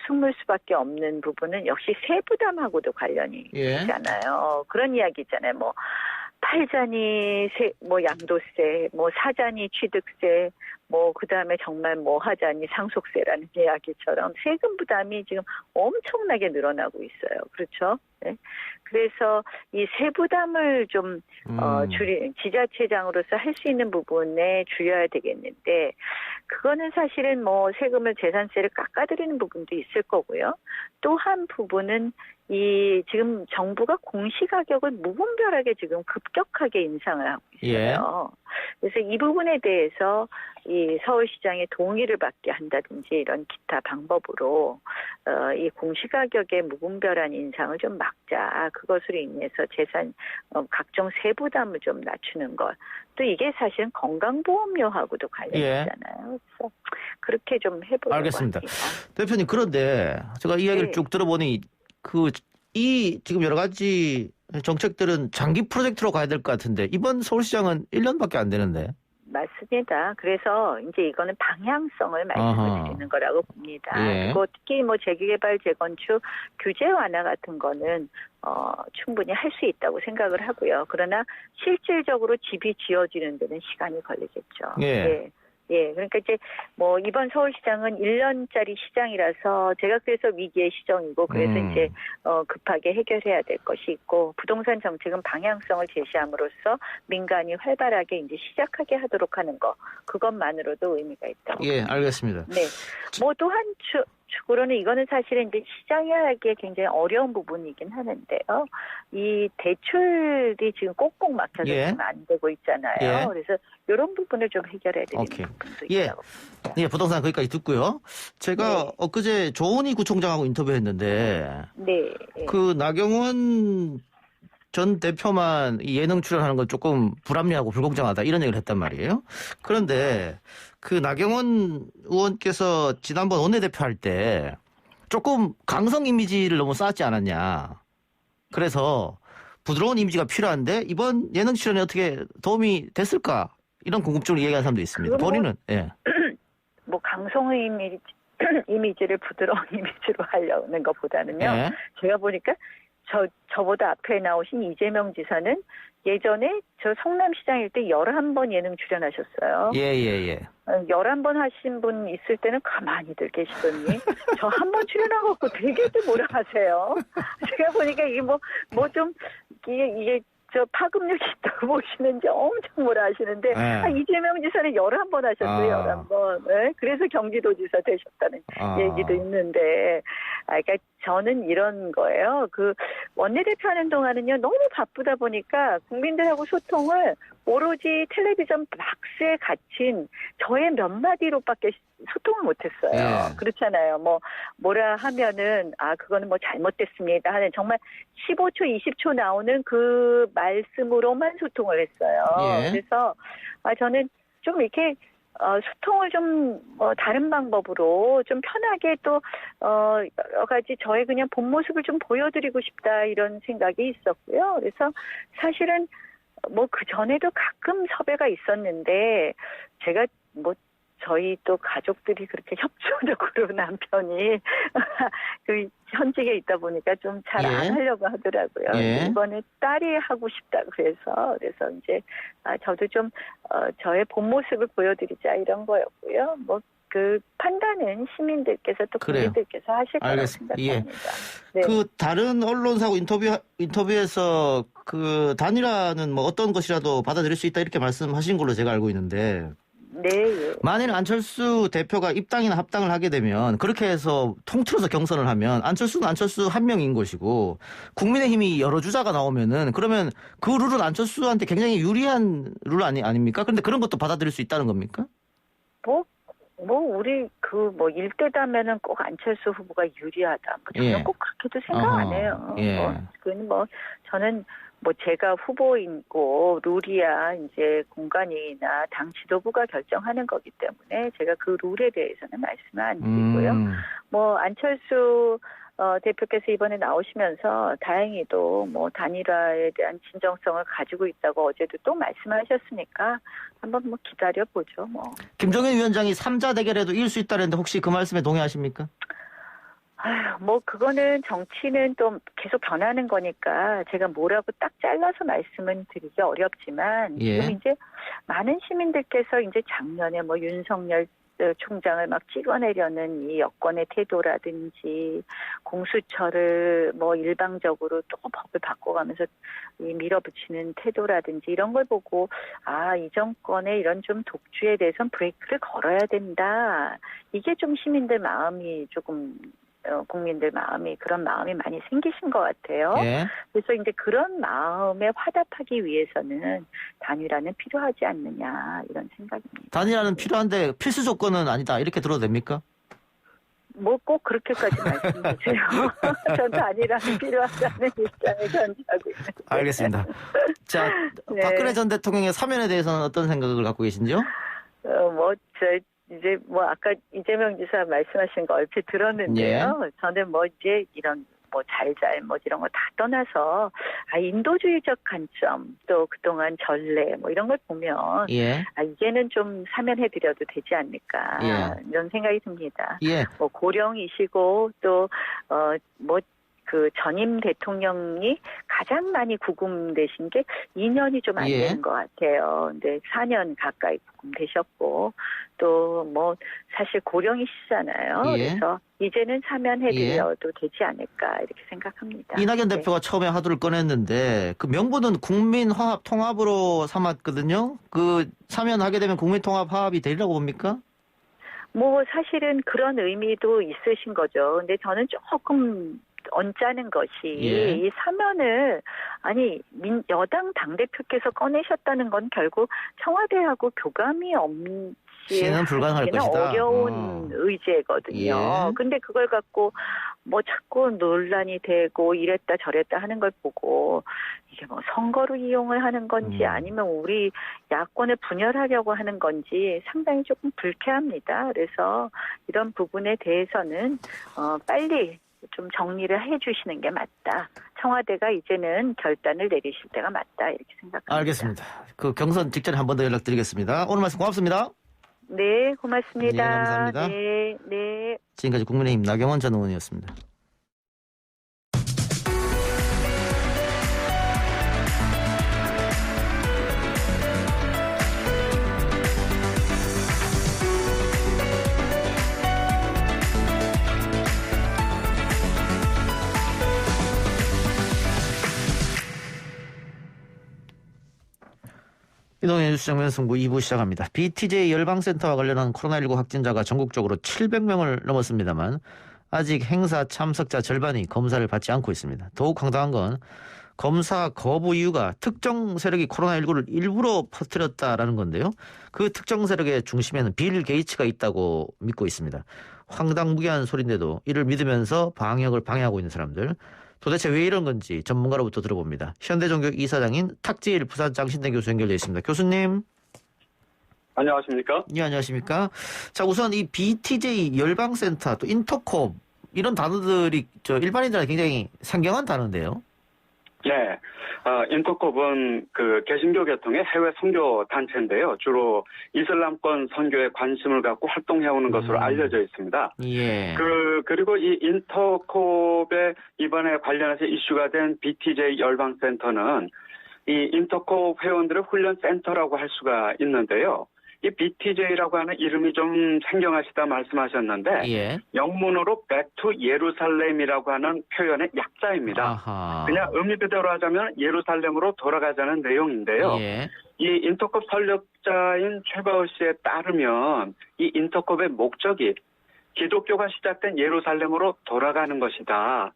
숨을 수밖에 없는 부분은 역시 세부담하고도 관련이 있잖아요. 그런 이야기 있잖아요. 팔자니 양도세, 사자니 취득세, 그다음에 정말 하자니 상속세라는 이야기처럼 세금 부담이 지금 엄청나게 늘어나고 있어요. 그렇죠? 네. 그래서 이 세부담을 좀 지자체장으로서 할 수 있는 부분에 줄여야 되겠는데 그거는 사실은 세금을 재산세를 깎아드리는 부분도 있을 거고요. 또 한 부분은 지금 정부가 공시가격을 무분별하게 지금 급격하게 인상을 하고 있어요. 그래서 이 부분에 대해서 이 서울시장의 동의를 받게 한다든지 이런 기타 방법으로 이 공시가격의 무분별한 인상을 좀 막자. 그것으로 인해서 각종 세부담을 좀 낮추는 것. 또 이게 사실은 건강보험료하고도 관련이 있잖아요. 그래서 그렇게 좀 해보려고 알겠습니다. 합니다. 대표님, 그런데 제가 이 이야기를 쭉 들어보니 지금 여러 가지 정책들은 장기 프로젝트로 가야 될 것 같은데 이번 서울시장은 1년밖에 안 되는데. 맞습니다. 그래서 이제 이거는 방향성을 말씀을 드리는 거라고 봅니다. 그리고 특히 재개발, 재건축, 규제 완화 같은 거는 충분히 할 수 있다고 생각을 하고요. 그러나 실질적으로 집이 지어지는 데는 시간이 걸리겠죠. 그러니까 이제 이번 서울시장은 1년짜리 시장이라서 제가 그래서 위기의 시정이고 그래서 이제 급하게 해결해야 될 것이 있고 부동산 정책은 방향성을 제시함으로써 민간이 활발하게 이제 시작하게 하도록 하는 거 그것만으로도 의미가 있다고. 알겠습니다. 네. 또 한 축으로는 이거는 사실은 이제 시장이 하기에 굉장히 어려운 부분이긴 하는데요. 이 대출이 지금 꼭꼭 막혀서 예. 지금 안 되고 있잖아요. 예. 그래서 이런 부분을 좀 해결해야 되는 오케이. 부분도 예. 있다고. 예, 부동산 거기까지 듣고요. 제가 네. 엊그제 조은희 구청장하고 인터뷰했는데 네. 예. 그 나경원 전 대표만 이 예능 출연하는 건 조금 불합리하고 불공정하다 이런 얘기를 했단 말이에요. 그런데 그 나경원 의원께서 지난번 원내대표 할 때 조금 강성 이미지를 너무 쌓았지 않았냐. 그래서 부드러운 이미지가 필요한데 이번 예능 출연에 어떻게 도움이 됐을까? 이런 궁금증을 얘기하는 사람도 있습니다. 그건 뭐- 본인은 예. 뭐 강성의 이미지를 부드러운 이미지로 하려는 것보다는요. 예. 제가 보니까 저보다 앞에 나오신 이재명 지사는 예전에 저 성남시장일 때 11번 예능 출연하셨어요. 예. 11번 하신 분 있을 때는 가만히들 계시더니 저 한 번 출연하고 되게도 뭐라 하세요. 제가 보니까 이게 뭐 좀 이게 저 파급력이 있다고 보시는지 엄청 뭐라 하시는데 네. 이재명 지사는 11번 하셨어요. 11번. 네? 그래서 경기도지사 되셨다는 얘기도 있는데 그러니까 저는 이런 거예요. 그 원내대표 하는 동안은요 너무 바쁘다 보니까 국민들하고 소통을 오로지 텔레비전 박스에 갇힌 저의 몇 마디로밖에 소통을 못했어요. 예. 그렇잖아요. 뭐라 하면은 그거는 뭐 잘못됐습니다 하는 정말 15초, 20초 나오는 그 말씀으로만 소통을 했어요. 예. 그래서 저는 좀 이렇게 소통을 좀 다른 방법으로 좀 편하게 또 여러 가지 저의 그냥 본 모습을 좀 보여드리고 싶다 이런 생각이 있었고요. 그래서 사실은 뭐 그 전에도 가끔 섭외가 있었는데 제가 뭐 저희 또 가족들이 그렇게 협조적으로 남편이 그 현직에 있다 보니까 좀 잘 안 예. 하려고 하더라고요. 예. 이번에 딸이 하고 싶다 그래서 이제 저도 좀 저의 본 모습을 보여드리자 이런 거였고요. 뭐 그 판단은 시민들께서 또 그래요. 국민들께서 하실 거라고 알겠습니다. 예. 생각합니다. 네. 그 다른 언론사하고 인터뷰에서 그 단일화는 뭐 어떤 것이라도 받아들일 수 있다 이렇게 말씀하신 걸로 제가 알고 있는데 네. 예. 만일 안철수 대표가 입당이나 합당을 하게 되면 그렇게 해서 통틀어서 경선을 하면 안철수는 안철수 한 명인 것이고 국민의힘이 여러 주자가 나오면은 그러면 그 룰은 안철수한테 굉장히 유리한 룰 아닙니까? 그런데 그런 것도 받아들일 수 있다는 겁니까? 우리 일대다면은 꼭 안철수 후보가 유리하다. 저는 예. 꼭 그렇게도 생각 안 해요. 예. 그건 저는 제가 후보이고 룰이야 이제 공관위나 당 지도부가 결정하는 거기 때문에 제가 그 룰에 대해서는 말씀을 안 드리고요. 안철수 대표께서 이번에 나오시면서 다행히도 단일화에 대한 진정성을 가지고 있다고 어제도 또 말씀하셨으니까 한번 기다려보죠. 김종인 위원장이 3자 대결에도 이길 수 있다는데 혹시 그 말씀에 동의하십니까? 그거는 정치는 또 계속 변하는 거니까 제가 뭐라고 딱 잘라서 말씀은 드리기 어렵지만 예. 지금 이제 많은 시민들께서 이제 작년에 윤석열 총장을 막 찍어내려는 이 여권의 태도라든지 공수처를 일방적으로 또 법을 바꿔가면서 이 밀어붙이는 태도라든지 이런 걸 보고 이 정권의 이런 좀 독주에 대해서는 브레이크를 걸어야 된다. 이게 좀 시민들 마음이 조금 국민들 마음이 그런 마음이 많이 생기신 것 같아요. 예. 그래서 이제 그런 마음에 화답하기 위해서는 단일화는 필요하지 않느냐 이런 생각입니다. 단일화는 필요한데 필수 조건은 아니다 이렇게 들어도 됩니까? 꼭 그렇게까지 말씀하세요. 전 단일화는 필요하다는 입장을 견지하고 있습니다. 알겠습니다. 자, 네. 박근혜 전 대통령의 사면에 대해서는 어떤 생각을 갖고 계신지요? 이제 아까 이재명 지사 말씀하신 거 얼핏 들었는데요. 예. 저는 이제 이런 잘잘못 이런 거 다 떠나서 인도주의적 관점 또 그동안 전례 이런 걸 보면 예. 이제는 좀 사면해드려도 되지 않을까 예. 이런 생각이 듭니다. 예. 고령이시고 또 그 전임 대통령이 가장 많이 구금되신 게 2년이 좀 안 예. 되는 것 같아요. 근데 4년 가까이 구금되셨고 또 사실 고령이시잖아요. 예. 그래서 이제는 사면해드려도 되지 않을까 이렇게 생각합니다. 이낙연 네. 대표가 처음에 화두를 꺼냈는데 그 명분은 국민화합 통합으로 삼았거든요. 그 사면하게 되면 국민통합 화합이 되리라고 봅니까? 뭐 사실은 그런 의미도 있으신 거죠. 근데 저는 조금 언짢은 것이 예. 이 사면을 여당 당대표께서 꺼내셨다는 건 결국 청와대하고 교감이 없는 시는 불가능할 하기는 것이다. 어려운 의제거든요. 예. 근데 그걸 갖고 뭐 자꾸 논란이 되고 이랬다 저랬다 하는 걸 보고 이게 뭐 선거로 이용을 하는 건지 아니면 우리 야권을 분열하려고 하는 건지 상당히 조금 불쾌합니다. 그래서 이런 부분에 대해서는 빨리 좀 정리를 해주시는 게 맞다. 청와대가 이제는 결단을 내리실 때가 맞다. 이렇게 생각합니다. 알겠습니다. 그 경선 직전에 한 번 더 연락드리겠습니다. 오늘 말씀 고맙습니다. 네, 고맙습니다. 예, 감사합니다. 네, 네. 지금까지 국민의힘 나경원 전 의원이었습니다. 이동의 뉴스 정면 승부 2부 시작합니다. BTJ 열방센터와 관련한 코로나19 확진자가 전국적으로 700명을 넘었습니다만 아직 행사 참석자 절반이 검사를 받지 않고 있습니다. 더욱 황당한 건 검사 거부 이유가 특정 세력이 코로나19를 일부러 퍼뜨렸다라는 건데요. 그 특정 세력의 중심에는 빌 게이츠가 있다고 믿고 있습니다. 황당무계한 소리인데도 이를 믿으면서 방역을 방해하고 있는 사람들. 도대체 왜 이런 건지 전문가로부터 들어봅니다. 현대종교 이사장인 탁지일 부산장신대 교수 연결되어 있습니다. 교수님. 안녕하십니까? 네, 안녕하십니까? 자, 우선 이 BTJ 열방센터 또 인터콥 이런 단어들이 일반인들한테 굉장히 상경한 단어인데요. 네. 인터콥은 그 개신교 계통의 해외 선교 단체인데요. 주로 이슬람권 선교에 관심을 갖고 활동해오는 것으로 알려져 있습니다. 예. 그리고 이 인터콥에 이번에 관련해서 이슈가 된 BTJ 열방센터는 이 인터콥 회원들의 훈련센터라고 할 수가 있는데요. 이 BTJ라고 하는 이름이 좀 생경하시다 말씀하셨는데 예. 영문으로 Back to 예루살렘이라고 하는 표현의 약자입니다. 아하. 그냥 의미 그대로 하자면 예루살렘으로 돌아가자는 내용인데요. 예. 이 인터콥 설립자인 최바우 씨에 따르면 이 인터콥의 목적이 기독교가 시작된 예루살렘으로 돌아가는 것이다.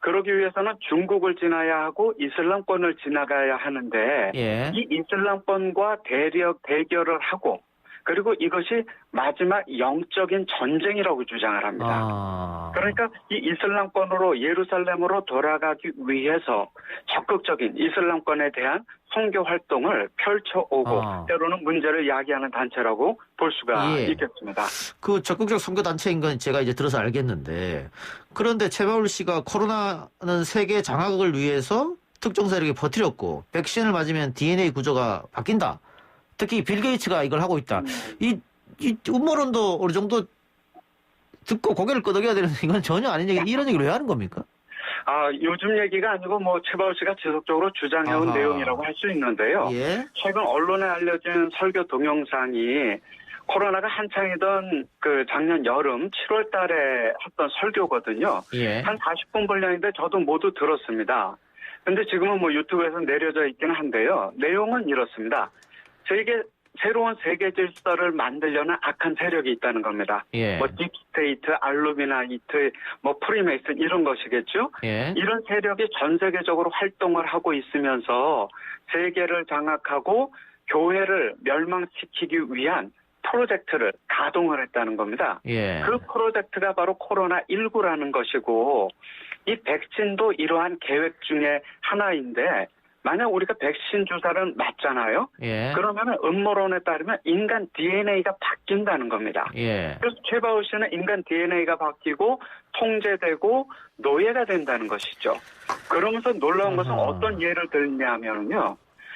그러기 위해서는 중국을 지나야 하고 이슬람권을 지나가야 하는데 예. 이 이슬람권과 대결을 하고 그리고 이것이 마지막 영적인 전쟁이라고 주장을 합니다. 아. 그러니까 이 이슬람권으로 예루살렘으로 돌아가기 위해서 적극적인 이슬람권에 대한 선교 활동을 펼쳐오고 때로는 문제를 야기하는 단체라고 볼 수가 예. 있겠습니다. 그 적극적 선교 단체인 건 제가 이제 들어서 알겠는데 그런데 최바울 씨가 코로나는 세계 장악을 위해서 특정 세력이 버티렸고 백신을 맞으면 DNA 구조가 바뀐다. 특히 빌 게이츠가 이걸 하고 있다. 이 음모론도 어느 정도 듣고 고개를 끄덕여야 되는데 이건 전혀 아닌 얘기. 이런 얘기를 왜 하는 겁니까? 요즘 얘기가 아니고 뭐 최바울 씨가 지속적으로 주장해온 내용이라고 할 수 있는데요. 예. 최근 언론에 알려진 설교 동영상이 코로나가 한창이던 그 작년 여름 7월 달에 했던 설교거든요. 예. 한 40분 분량인데 저도 모두 들었습니다. 근데 지금은 뭐 유튜브에서 내려져 있기는 한데요. 내용은 이렇습니다. 새로운 세계 질서를 만들려는 악한 세력이 있다는 겁니다. 예. 뭐 딥스테이트, 알루미나이트, 뭐 프리메이슨 이런 것이겠죠. 예. 이런 세력이 전 세계적으로 활동을 하고 있으면서 세계를 장악하고 교회를 멸망시키기 위한 프로젝트를 가동을 했다는 겁니다. 예. 그 프로젝트가 바로 코로나19라는 것이고 이 백신도 이러한 계획 중에 하나인데 만약 우리가 백신 주사를 맞잖아요. 예. 그러면 음모론에 따르면 인간 DNA가 바뀐다는 겁니다. 예. 그래서 최바우 씨는 인간 DNA가 바뀌고 통제되고 노예가 된다는 것이죠. 그러면서 놀라운 것은 어떤 예를 들냐면요.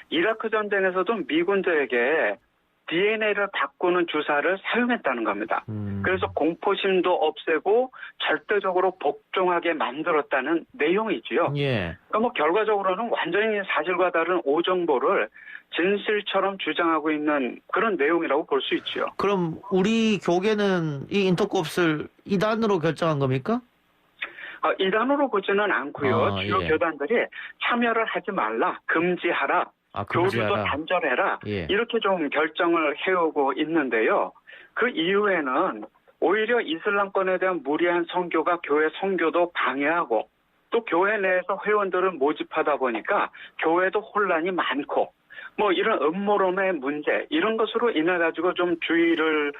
이라크 전쟁에서도 미군들에게 DNA를 바꾸는 주사를 사용했다는 겁니다. 그래서 공포심도 없애고 절대적으로 복종하게 만들었다는 내용이지요. 예. 그러니까 뭐 결과적으로는 완전히 사실과 다른 오정보를 진실처럼 주장하고 있는 그런 내용이라고 볼 수 있지요. 그럼 우리 교계는 이 인터콥을 이단으로 결정한 겁니까? 이단으로 보지는 않고요. 주요 예. 교단들이 참여를 하지 말라, 금지하라. 교류도 단절해라. 예. 이렇게 좀 결정을 해오고 있는데요. 그 이후에는 오히려 이슬람권에 대한 무리한 선교가 교회 선교도 방해하고 또 교회 내에서 회원들을 모집하다 보니까 교회도 혼란이 많고 뭐 이런 음모론의 문제 이런 것으로 인해 가지고 좀 주의를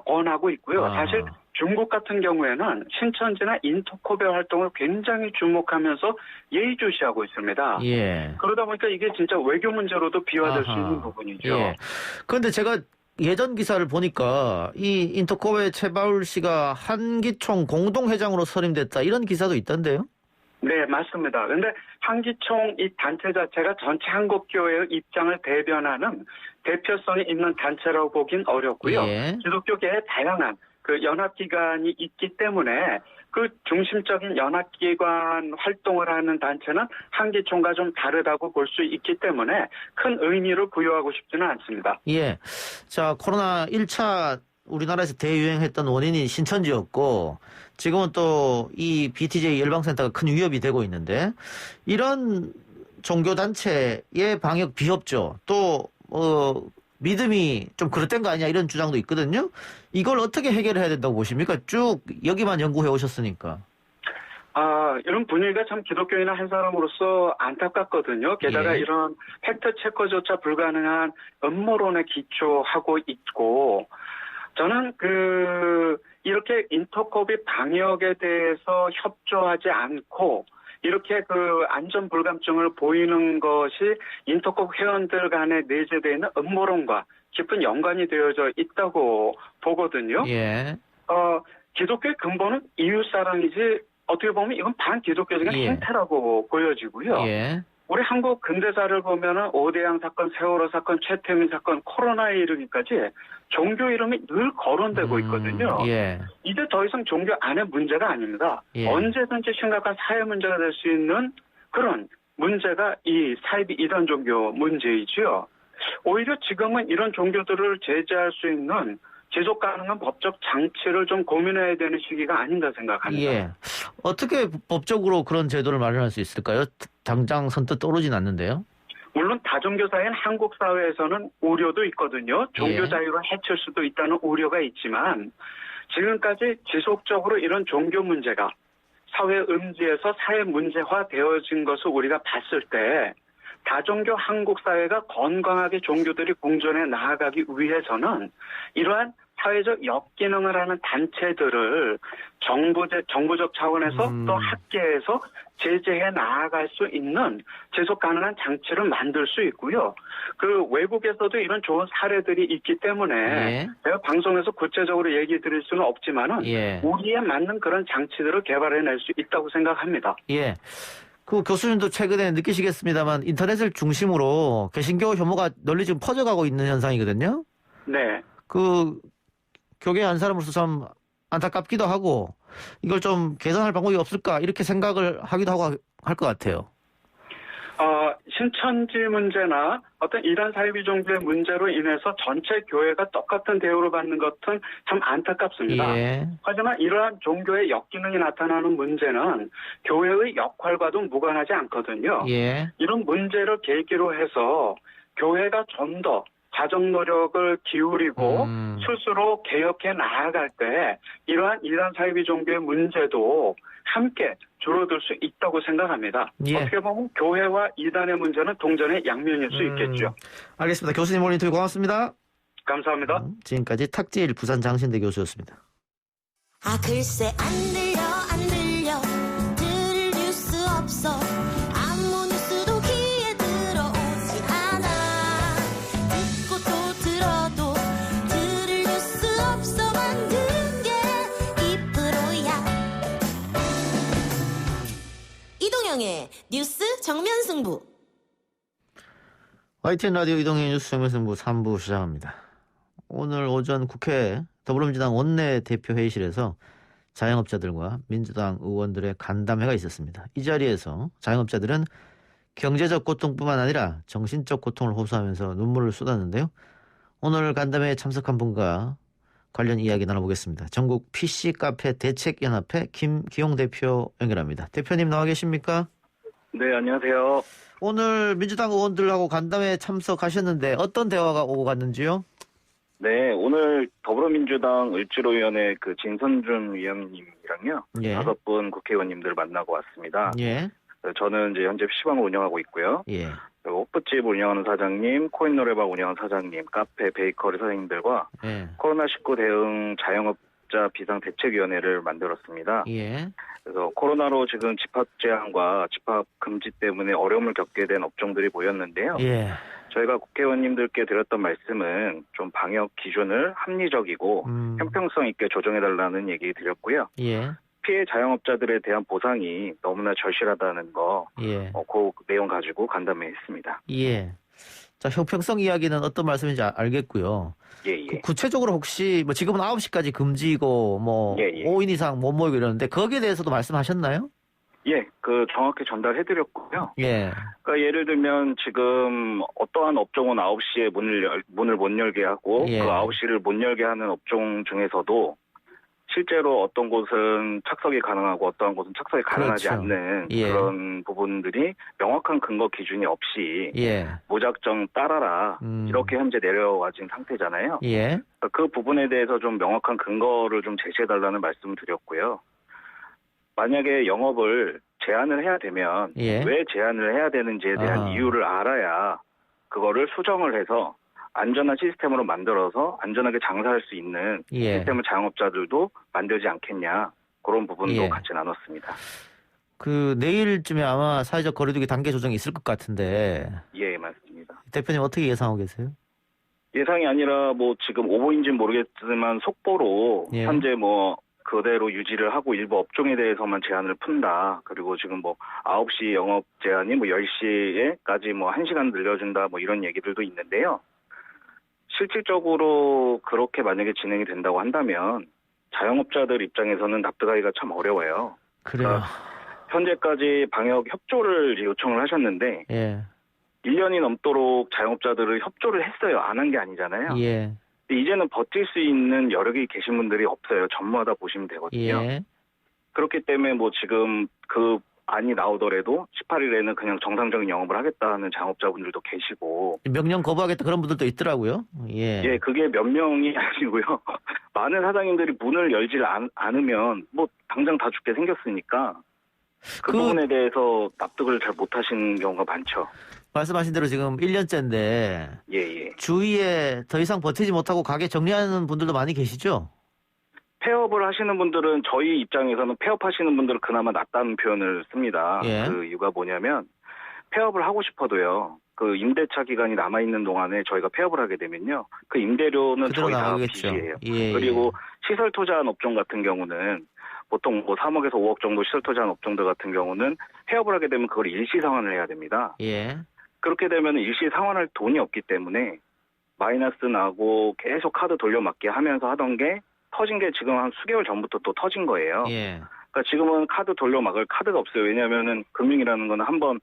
권하고 있고요. 사실 중국 같은 경우에는 신천지나 인터콥의 활동을 굉장히 주목하면서 예의주시하고 있습니다. 예. 그러다 보니까 이게 진짜 외교 문제로도 비화될 수 있는 부분이죠. 예. 그런데 제가 예전 기사를 보니까 이 인터콥의 최바울 씨가 한기총 공동회장으로 선임됐다 이런 기사도 있던데요? 네, 맞습니다. 그런데 한기총 이 단체 자체가 전체 한국교회의 입장을 대변하는 대표성이 있는 단체라고 보긴 어렵고요. 예. 기독교계의 다양한 그 연합기관이 있기 때문에 그 중심적인 연합기관 활동을 하는 단체는 한기총과 좀 다르다고 볼 수 있기 때문에 큰 의미를 부여하고 싶지는 않습니다. 예. 자, 코로나 1차 우리나라에서 대유행했던 원인이 신천지였고 지금은 또 이 BTJ 열방센터가 큰 위협이 되고 있는데 이런 종교단체의 방역 비협조 또 믿음이 좀 그릇된 거 아니냐 이런 주장도 있거든요. 이걸 어떻게 해결해야 된다고 보십니까? 쭉 여기만 연구해 오셨으니까. 이런 분위기가 참 기독교인 한 사람으로서 안타깝거든요. 게다가 예. 이런 팩트 체크조차 불가능한 음모론에 기초하고 있고, 저는 이렇게 인터콥이 방역에 대해서 협조하지 않고, 이렇게 안전 불감증을 보이는 것이 인터콥 회원들 간에 내재되어 있는 음모론과 깊은 연관이 되어져 있다고 보거든요. 예. 기독교의 근본은 이웃사랑이지, 어떻게 보면 이건 반기독교적인 예. 행태라고 보여지고요. 예. 우리 한국 근대사를 보면은 오대양 사건, 세월호 사건, 최태민 사건, 코로나에 이르기까지 종교 이름이 늘 거론되고 있거든요. 예. 이제 더 이상 종교 안의 문제가 아닙니다. 예. 언제든지 심각한 사회 문제가 될 수 있는 그런 문제가 이 사이비 이단 종교 문제이지요. 오히려 지금은 이런 종교들을 제재할 수 있는 지속 가능한 법적 장치를 좀 고민해야 되는 시기가 아닌가 생각합니다. 예. 어떻게 법적으로 그런 제도를 마련할 수 있을까요? 당장 선뜻 떠오르진 않는데요. 물론 다종교사인 한국 사회에서는 우려도 있거든요. 종교 예. 자유를 해칠 수도 있다는 우려가 있지만 지금까지 지속적으로 이런 종교 문제가 사회 음지에서 사회 문제화 되어진 것을 우리가 봤을 때 다종교 한국 사회가 건강하게 종교들이 공존해 나아가기 위해서는 이러한 사회적 역기능을 하는 단체들을 정부적 차원에서 또 학계에서 제재해 나아갈 수 있는 지속 가능한 장치를 만들 수 있고요. 외국에서도 이런 좋은 사례들이 있기 때문에 예. 제가 방송에서 구체적으로 얘기 드릴 수는 없지만은 예. 우리에 맞는 그런 장치들을 개발해낼 수 있다고 생각합니다. 예. 교수님도 최근에 느끼시겠습니다만 인터넷을 중심으로 개신교 혐오가 널리 지금 퍼져가고 있는 현상이거든요. 네. 교계 한 사람으로서 참 안타깝기도 하고 이걸 좀 개선할 방법이 없을까 이렇게 생각을 하기도 하고 할 것 같아요. 신천지 문제나 어떤 이단 사이비 종교의 문제로 인해서 전체 교회가 똑같은 대우를 받는 것은 참 안타깝습니다. 예. 하지만 이러한 종교의 역기능이 나타나는 문제는 교회의 역할과도 무관하지 않거든요. 예. 이런 문제를 계기로 해서 교회가 좀 더 자정 노력을 기울이고 스스로 개혁해 나아갈 때 이러한 이단 사이비 종교의 문제도 함께 줄어들 수 있다고 생각합니다. 예. 어떻게 보면 교회와 이단의 문제는 동전의 양면일 수 있겠죠. 알겠습니다. 교수님 오늘 인터뷰 고맙습니다. 감사합니다. 지금까지 탁지일 부산 장신대 교수였습니다. 글쎄 안 들려 들을 뉴스 없어 아무 뉴스도 귀에 들어오지 않아 듣고 또 들어도 들을 뉴스 없어 만든 게 2%야 이동영의 뉴스 정면 승부 YTN 라디오 이동의 뉴스 정면승부 3부 시작합니다. 오늘 오전 국회 더불어민주당 원내대표 회의실에서 자영업자들과 민주당 의원들의 간담회가 있었습니다. 이 자리에서 자영업자들은 경제적 고통뿐만 아니라 정신적 고통을 호소하면서 눈물을 쏟았는데요. 오늘 간담회에 참석한 분과 관련 이야기 나눠보겠습니다. 전국 PC카페 대책연합회 김기용 대표 연결합니다. 대표님 나와 계십니까? 네, 안녕하세요. 오늘 민주당 의원들하고 간담회에 참석하셨는데 어떤 대화가 오고 갔는지요? 네, 오늘 더불어민주당 을지로위원회 그 진선준 위원님이랑요. 예. 5분 국회의원님들 만나고 왔습니다. 예. 저는 이제 현재 PC방을 운영하고 있고요. 예. 그리고 호프집 운영하는 사장님, 코인 노래방 운영하는 사장님, 카페, 베이커리 사장님들과 예. 코로나19 대응 자영업자 비상대책위원회를 만들었습니다. 예. 그래서 코로나로 지금 집합 제한과 집합 금지 때문에 어려움을 겪게 된 업종들이 보였는데요. 예. 저희가 국회의원님들께 드렸던 말씀은 좀 방역 기준을 합리적이고 형평성 있게 조정해달라는 얘기 드렸고요. 예. 피해 자영업자들에 대한 보상이 너무나 절실하다는 거, 예. 그 내용 가지고 간담회했습니다. 예. 자, 형평성 이야기는 어떤 말씀인지 알겠고요. 예, 예. 구체적으로 혹시 뭐 지금은 9시까지 금지고 뭐 예, 예. 5인 이상 못 모이고 이러는데 거기에 대해서도 말씀하셨나요? 예, 그 정확히 전달해드렸고요. 예. 그러니까 예를 들면 지금 어떠한 업종은 9시에 문을 못 열게 하고 예. 그 9시를 못 열게 하는 업종 중에서도 실제로 어떤 곳은 착석이 가능하고 어떠한 곳은 착석이 가능하지 그렇죠. 않는 예. 그런 부분들이 명확한 근거 기준이 없이 예. 무작정 따라라 이렇게 현재 내려와진 상태잖아요. 예. 그러니까 그 부분에 대해서 좀 명확한 근거를 좀 제시해달라는 말씀을 드렸고요. 만약에 영업을 제한을 해야 되면 예. 왜 제한을 해야 되는지에 대한 이유를 알아야 그거를 수정을 해서 안전한 시스템으로 만들어서 안전하게 장사할 수 있는 예. 시스템을 자영업자들도 만들지 않겠냐. 그런 부분도 예. 같이 나눴습니다. 그 내일쯤에 아마 사회적 거리두기 단계 조정이 있을 것 같은데 예, 맞습니다. 대표님 어떻게 예상하고 계세요? 예상이 아니라 뭐 지금 오보인지는 모르겠지만 속보로 예. 현재 뭐 그대로 유지를 하고 일부 업종에 대해서만 제한을 푼다. 그리고 지금 뭐 9시 영업 제한이 뭐 10시에까지 뭐 1시간 늘려준다 뭐 이런 얘기들도 있는데요. 실질적으로 그렇게 만약에 진행이 된다고 한다면 자영업자들 입장에서는 납득하기가 참 어려워요. 그래요. 그러니까 현재까지 방역 협조를 요청을 하셨는데 예. 1년이 넘도록 자영업자들을 협조를 했어요. 안 한 게 아니잖아요. 예. 근데 이제는 버틸 수 있는 여력이 계신 분들이 없어요. 전무하다 보시면 되거든요. 예. 그렇기 때문에 뭐 지금 그 안이 나오더라도 18일에는 그냥 정상적인 영업을 하겠다는 자영업자분들도 계시고. 명령 거부하겠다 그런 분들도 있더라고요. 예. 예, 그게 몇 명이 아니고요. 많은 사장님들이 문을 열지 않으면 뭐 당장 다 죽게 생겼으니까 그 부분에 대해서 납득을 잘 못하시는 경우가 많죠. 말씀하신 대로 지금 1년째인데 예, 예. 주위에 더 이상 버티지 못하고 가게 정리하는 분들도 많이 계시죠? 폐업을 하시는 분들은 저희 입장에서는 폐업하시는 분들은 그나마 낫다는 표현을 씁니다. 예. 그 이유가 뭐냐면 폐업을 하고 싶어도요. 그 임대차 기간이 남아있는 동안에 저희가 폐업을 하게 되면요. 그 임대료는 그대로 저희 다 나가겠죠. 빚이에요. 예, 그리고 시설 투자한 업종 같은 경우는 보통 뭐 3억에서 5억 정도 시설 투자한 업종들 같은 경우는 폐업을 하게 되면 그걸 일시 상환을 해야 됩니다. 예. 그렇게 되면 일시 상환할 돈이 없기 때문에 마이너스 나고 계속 카드 돌려막기 하면서 하던 게 터진 게 지금 한 수개월 전부터 또 터진 거예요. 예. 그러니까 지금은 카드 돌려막을 카드가 없어요. 왜냐하면은 금융이라는 거는 한번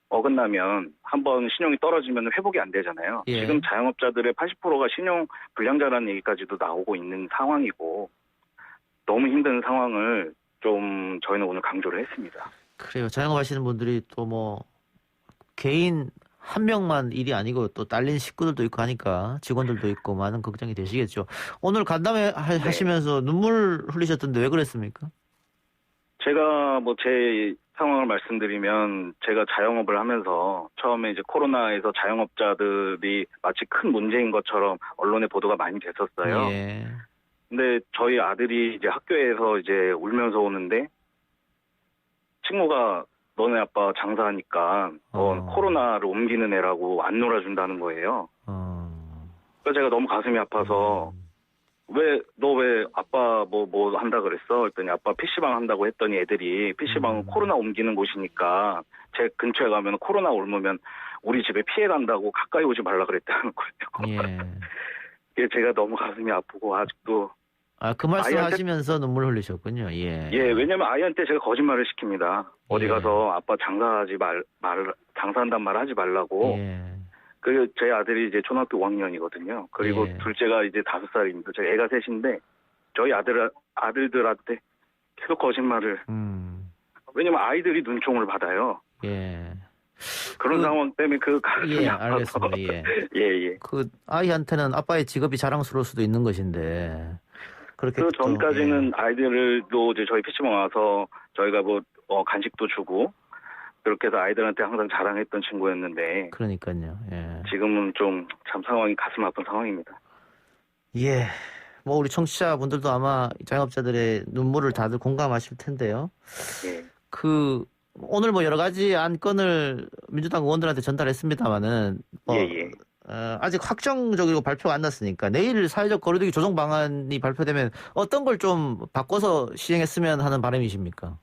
어긋나면 한번 신용이 떨어지면 회복이 안 되잖아요. 예. 지금 자영업자들의 80%가 신용 불량자라는 얘기까지도 나오고 있는 상황이고 너무 힘든 상황을 좀 저희는 오늘 강조를 했습니다. 그래요. 자영업 하시는 분들이 또 뭐 개인 한 명만 일이 아니고 또 딸린 식구들도 있고 하니까 직원들도 있고 많은 걱정이 되시겠죠. 오늘 간담회 하시면서 눈물 흘리셨던데 왜 그랬습니까? 제가 뭐 제 상황을 말씀드리면 제가 자영업을 하면서 처음에 이제 코로나에서 자영업자들이 마치 큰 문제인 것처럼 언론에 보도가 많이 됐었어요. 예. 근데 저희 아들이 이제 학교에서 이제 울면서 오는데 친구가 너네 아빠 장사하니까 넌 코로나를 옮기는 애라고 안 놀아준다는 거예요. 그래서 제가 너무 가슴이 아파서 너 왜 아빠 뭐 한다 그랬어? 그랬더니 아빠 PC방 한다고 했더니 애들이 PC방은 코로나 옮기는 곳이니까 제 근처에 가면 코로나 옮으면 우리 집에 피해 간다고 가까이 오지 말라 그랬다는 거예요. 예. 이게 제가 너무 가슴이 아프고 아직도. 그 말씀 하시면서 눈물 흘리셨군요. 예. 예, 왜냐면 아이한테 제가 거짓말을 시킵니다. 어디 가서 아빠 장사한단 말 하지 말라고. 예. 그리고 제 아들이 이제 초등학교 5학년이거든요. 그리고 예. 둘째가 이제 5살입니다. 저희 애가 셋인데 저희 아들들한테 계속 거짓말을. 왜냐면 아이들이 눈총을 받아요. 예. 그런 상황 때문에 가슴이 예, 아파서. 알겠습니다. 예. 예. 그 아이한테는 아빠의 직업이 자랑스러울 수도 있는 것인데 그렇게 그 또, 전까지는 예. 아이들도 이제 저희 PC방 와서 저희가 뭐 간식도 주고 그렇게 해서 아이들한테 항상 자랑했던 친구였는데 그러니까요. 예. 지금은 좀 참 상황이 가슴 아픈 상황입니다. 예. 뭐 우리 청취자분들도 아마 자영업자들의 눈물을 다들 공감하실 텐데요. 예. 그 오늘 뭐 여러 가지 안건을 민주당 의원들한테 전달했습니다마는 예. 아직 확정적이고 발표가 안 났으니까 내일 사회적 거리두기 조정 방안이 발표되면 어떤 걸 좀 바꿔서 시행했으면 하는 바람이십니까?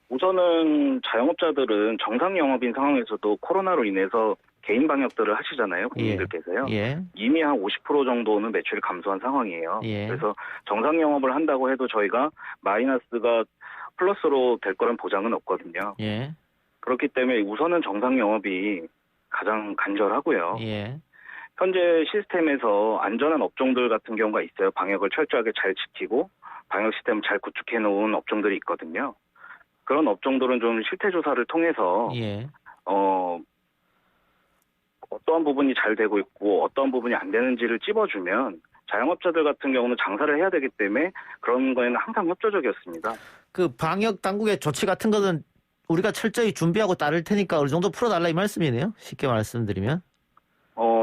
우선은 자영업자들은 정상 영업인 상황에서도 코로나로 인해서 개인 방역들을 하시잖아요, 국민들께서요. 예. 이미 한 50% 정도는 매출이 감소한 상황이에요. 예. 그래서 정상 영업을 한다고 해도 저희가 마이너스가 플러스로 될 거란 보장은 없거든요. 예. 그렇기 때문에 우선은 정상 영업이 가장 간절하고요. 예. 현재 시스템에서 안전한 업종들 같은 경우가 있어요. 방역을 철저하게 잘 지키고 방역 시스템을 잘 구축해 놓은 업종들이 있거든요. 그런 업종들은 좀 실태 조사를 통해서 예. 어떠한 부분이 잘 되고 있고 어떠한 부분이 안 되는지를 찝어주면 자영업자들 같은 경우는 장사를 해야 되기 때문에 그런 거에는 항상 협조적이었습니다. 그 방역 당국의 조치 같은 거는 우리가 철저히 준비하고 따를 테니까 어느 정도 풀어달라 이 말씀이네요. 쉽게 말씀드리면.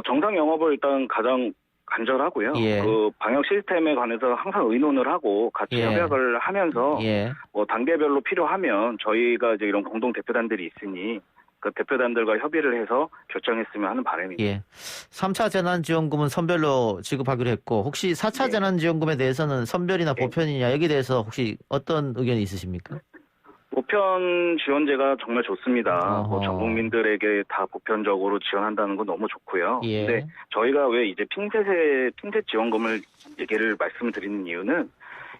정상 영업을 일단 가장 간절하고요. 예. 그 방역 시스템에 관해서 항상 의논을 하고 같이 예. 협약을 하면서 예. 뭐 단계별로 필요하면 저희가 이제 이런 공동 대표단들이 있으니 그 대표단들과 협의를 해서 결정했으면 하는 바람입니다. 예. 3차 재난지원금은 선별로 지급하기로 했고 혹시 4차 네. 재난지원금에 대해서는 선별이나 네. 보편이냐 여기에 대해서 혹시 어떤 의견이 있으십니까? 보편 지원제가 정말 좋습니다. 어허. 전 국민들에게 다 보편적으로 지원한다는 건 너무 좋고요. 예. 근데 저희가 왜 이제 핀셋 지원금을 얘기를 말씀드리는 이유는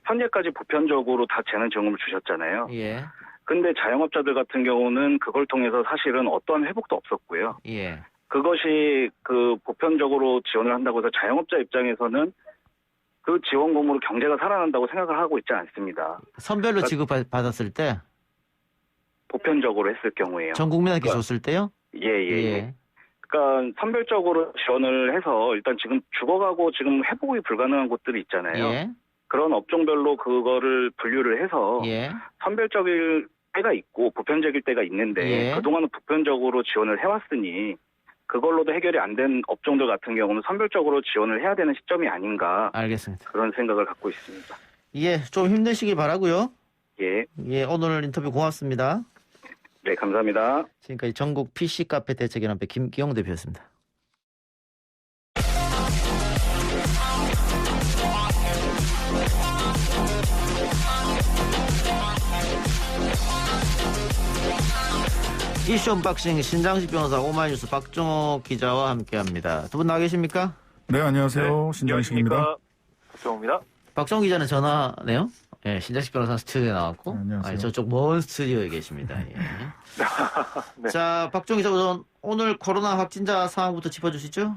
현재까지 보편적으로 다 재난지원금을 주셨잖아요. 예. 근데 자영업자들 같은 경우는 그걸 통해서 사실은 어떠한 회복도 없었고요. 예. 그것이 그 보편적으로 지원을 한다고 해서 자영업자 입장에서는 그 지원금으로 경제가 살아난다고 생각을 하고 있지 않습니다. 선별로 지급받았을 때? 보편적으로 했을 경우에요. 전 국민한테 그러니까, 줬을 때요? 예. 그러니까 선별적으로 지원을 해서 일단 지금 죽어가고 지금 회복이 불가능한 곳들이 있잖아요. 예. 그런 업종별로 그거를 분류를 해서 예. 선별적일 때가 있고 보편적일 때가 있는데 예. 그동안은 보편적으로 지원을 해왔으니 그걸로도 해결이 안 된 업종들 같은 경우는 선별적으로 지원을 해야 되는 시점이 아닌가 알겠습니다. 그런 생각을 갖고 있습니다. 예, 좀 힘내시길 바라고요. 예, 오늘 인터뷰 고맙습니다. 네 감사합니다. 지금까지 전국 PC 카페 대책연합회 김기영 대표였습니다. 이슈 언박싱 신장식 변호사 오마이뉴스 박종호 기자와 함께합니다. 두 분 나와 계십니까? 네, 안녕하세요. 신장식입니다. 박정호입니다. 박종호 기자는 전화네요. 예, 신장식 변호사 스튜디오에 나왔고, 안녕하세요. 저쪽 먼 스튜디오에 계십니다. 예. 네. 자, 박종호 기자 우선 오늘 코로나 확진자 상황부터 짚어주시죠.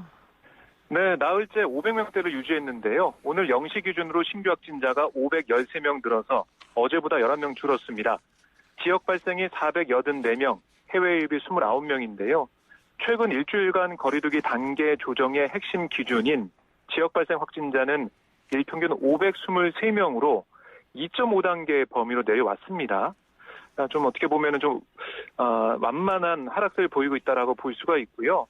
네, 나흘째 500명대를 유지했는데요. 오늘 0시 기준으로 신규 확진자가 513명 늘어서 어제보다 11명 줄었습니다. 지역 발생이 484명, 해외 유입이 29명인데요. 최근 일주일간 거리두기 단계 조정의 핵심 기준인 지역 발생 확진자는 일평균 523명으로 2.5단계 범위로 내려왔습니다. 좀 어떻게 보면은 좀 만만한 하락세를 보이고 있다라고 볼 수가 있고요.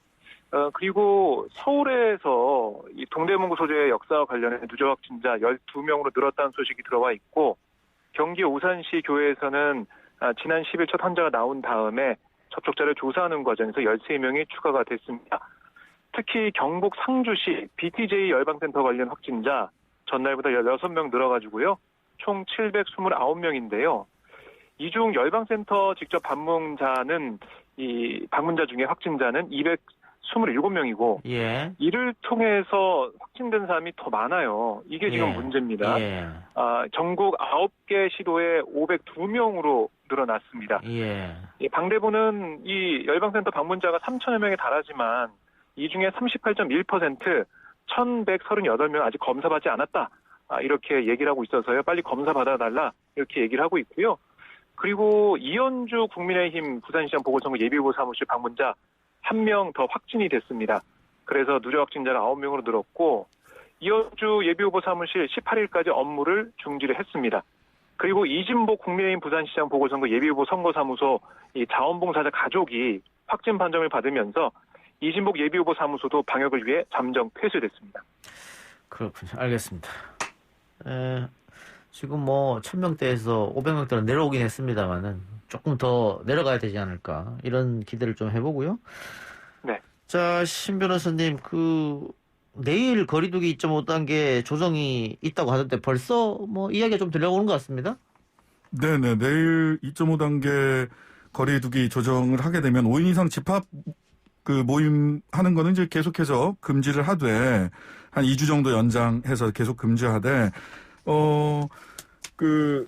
그리고 서울에서 이 동대문구 소재의 역사와 관련해 누적 확진자 12명으로 늘었다는 소식이 들어와 있고, 경기 오산시 교회에서는 지난 10일 첫 환자가 나온 다음에 접촉자를 조사하는 과정에서 13명이 추가가 됐습니다. 특히 경북 상주시 BTJ 열방센터 관련 확진자 전날보다 16명 늘어가지고요. 총 729명인데요. 이 중 열방센터 직접 방문자는 이 방문자 중에 확진자는 227명이고 예. 이를 통해서 확진된 사람이 더 많아요. 이게 지금 예. 문제입니다. 예. 전국 9개 시도에 502명으로 늘어났습니다. 예. 방대부는 이 열방센터 방문자가 3천여 명에 달하지만 이 중에 38.1% 1,138명 아직 검사받지 않았다. 이렇게 얘기를 하고 있어서요. 빨리 검사 받아달라 이렇게 얘기를 하고 있고요. 그리고 이현주 국민의힘 부산시장 보궐선거 예비후보 사무실 방문자 1명 더 확진이 됐습니다. 그래서 누적 확진자가 9명으로 늘었고 이현주 예비후보 사무실 18일까지 업무를 중지를 했습니다. 그리고 이진복 국민의힘 부산시장 보궐선거 예비후보 선거사무소 이 자원봉사자 가족이 확진 판정을 받으면서 이진복 예비후보 사무소도 방역을 위해 잠정 폐쇄됐습니다. 그렇군요. 알겠습니다. 지금 뭐 1000명대에서 500명대로 내려오긴 했습니다만은 조금 더 내려가야 되지 않을까 이런 기대를 좀 해보고요. 네. 자, 신 변호사님, 내일 거리두기 2.5단계 조정이 있다고 하던데 벌써 뭐 이야기가 좀 들려오는 것 같습니다. 네네. 내일 2.5단계 거리두기 조정을 하게 되면 5인 이상 집합 모임 하는 거는 이제 계속해서 금지를 하되 한 2주 정도 연장해서 계속 금지하되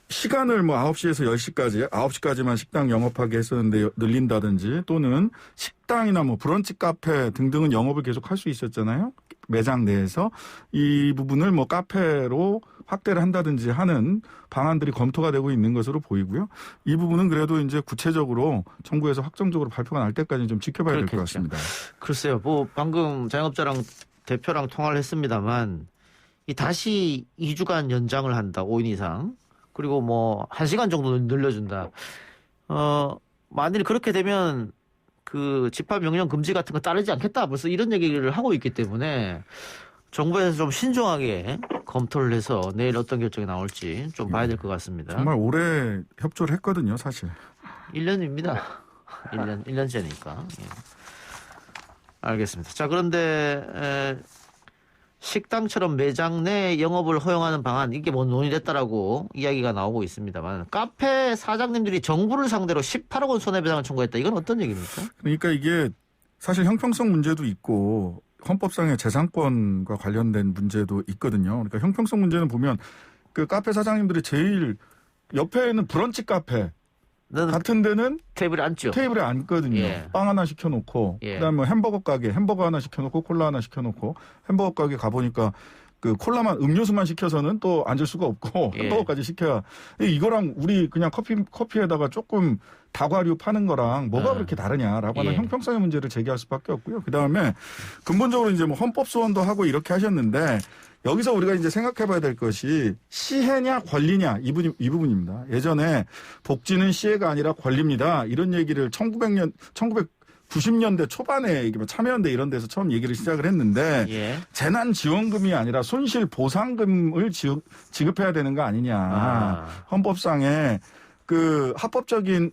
시간을 뭐 9시에서 10시까지, 9시까지만 식당 영업하게 했었는데 늘린다든지 또는 식당이나 뭐 브런치 카페 등등은 영업을 계속 할 수 있었잖아요. 매장 내에서 이 부분을 뭐 카페로 확대를 한다든지 하는 방안들이 검토가 되고 있는 것으로 보이고요. 이 부분은 그래도 이제 구체적으로 정부에서 확정적으로 발표가 날 때까지 좀 지켜봐야 될 것 같습니다. 글쎄요. 방금 자영업자랑 대표랑 통화를 했습니다만 다시 2주간 연장을 한다. 5인 이상. 그리고 뭐 1시간 정도 늘려준다. 만일 그렇게 되면 집합 명령 금지 같은 거 따르지 않겠다. 벌써 이런 얘기를 하고 있기 때문에 정부에서 좀 신중하게 검토를 해서 내일 어떤 결정이 나올지 좀 봐야 될 것 같습니다. 정말 오래 협조를 했거든요, 사실. 1년입니다. 1년째니까. 예. 알겠습니다. 자, 그런데 식당처럼 매장 내 영업을 허용하는 방안 이게 뭐 논의됐다라고 이야기가 나오고 있습니다만 카페 사장님들이 정부를 상대로 18억 원 손해배상을 청구했다. 이건 어떤 얘기입니까? 그러니까 이게 사실 형평성 문제도 있고 헌법상의 재산권과 관련된 문제도 있거든요. 그러니까 형평성 문제는 보면 카페 사장님들이 제일 옆에 있는 브런치 카페 같은 데는 테이블에 앉죠. 테이블에 앉거든요. 예. 빵 하나 시켜놓고 그다음에 햄버거 가게 햄버거 하나 시켜놓고 콜라 하나 시켜놓고 햄버거 가게 가보니까 콜라만 음료수만 시켜서는 또 앉을 수가 없고 햄버거까지 시켜야 이거랑 우리 그냥 커피에다가 조금 다과류 파는 거랑 뭐가 그렇게 다르냐라고 하는 형평성의 문제를 제기할 수밖에 없고요. 그다음에 근본적으로 이제 뭐 헌법 소원도 하고 이렇게 하셨는데 여기서 우리가 이제 생각해봐야 될 것이 시혜냐 권리냐 이 부분입니다. 예전에 복지는 시혜가 아니라 권리입니다. 이런 얘기를 1990년대 초반에 참여연대 이런 데서 처음 얘기를 시작을 했는데 재난지원금이 아니라 손실보상금을 지급해야 되는 거 아니냐. 헌법상에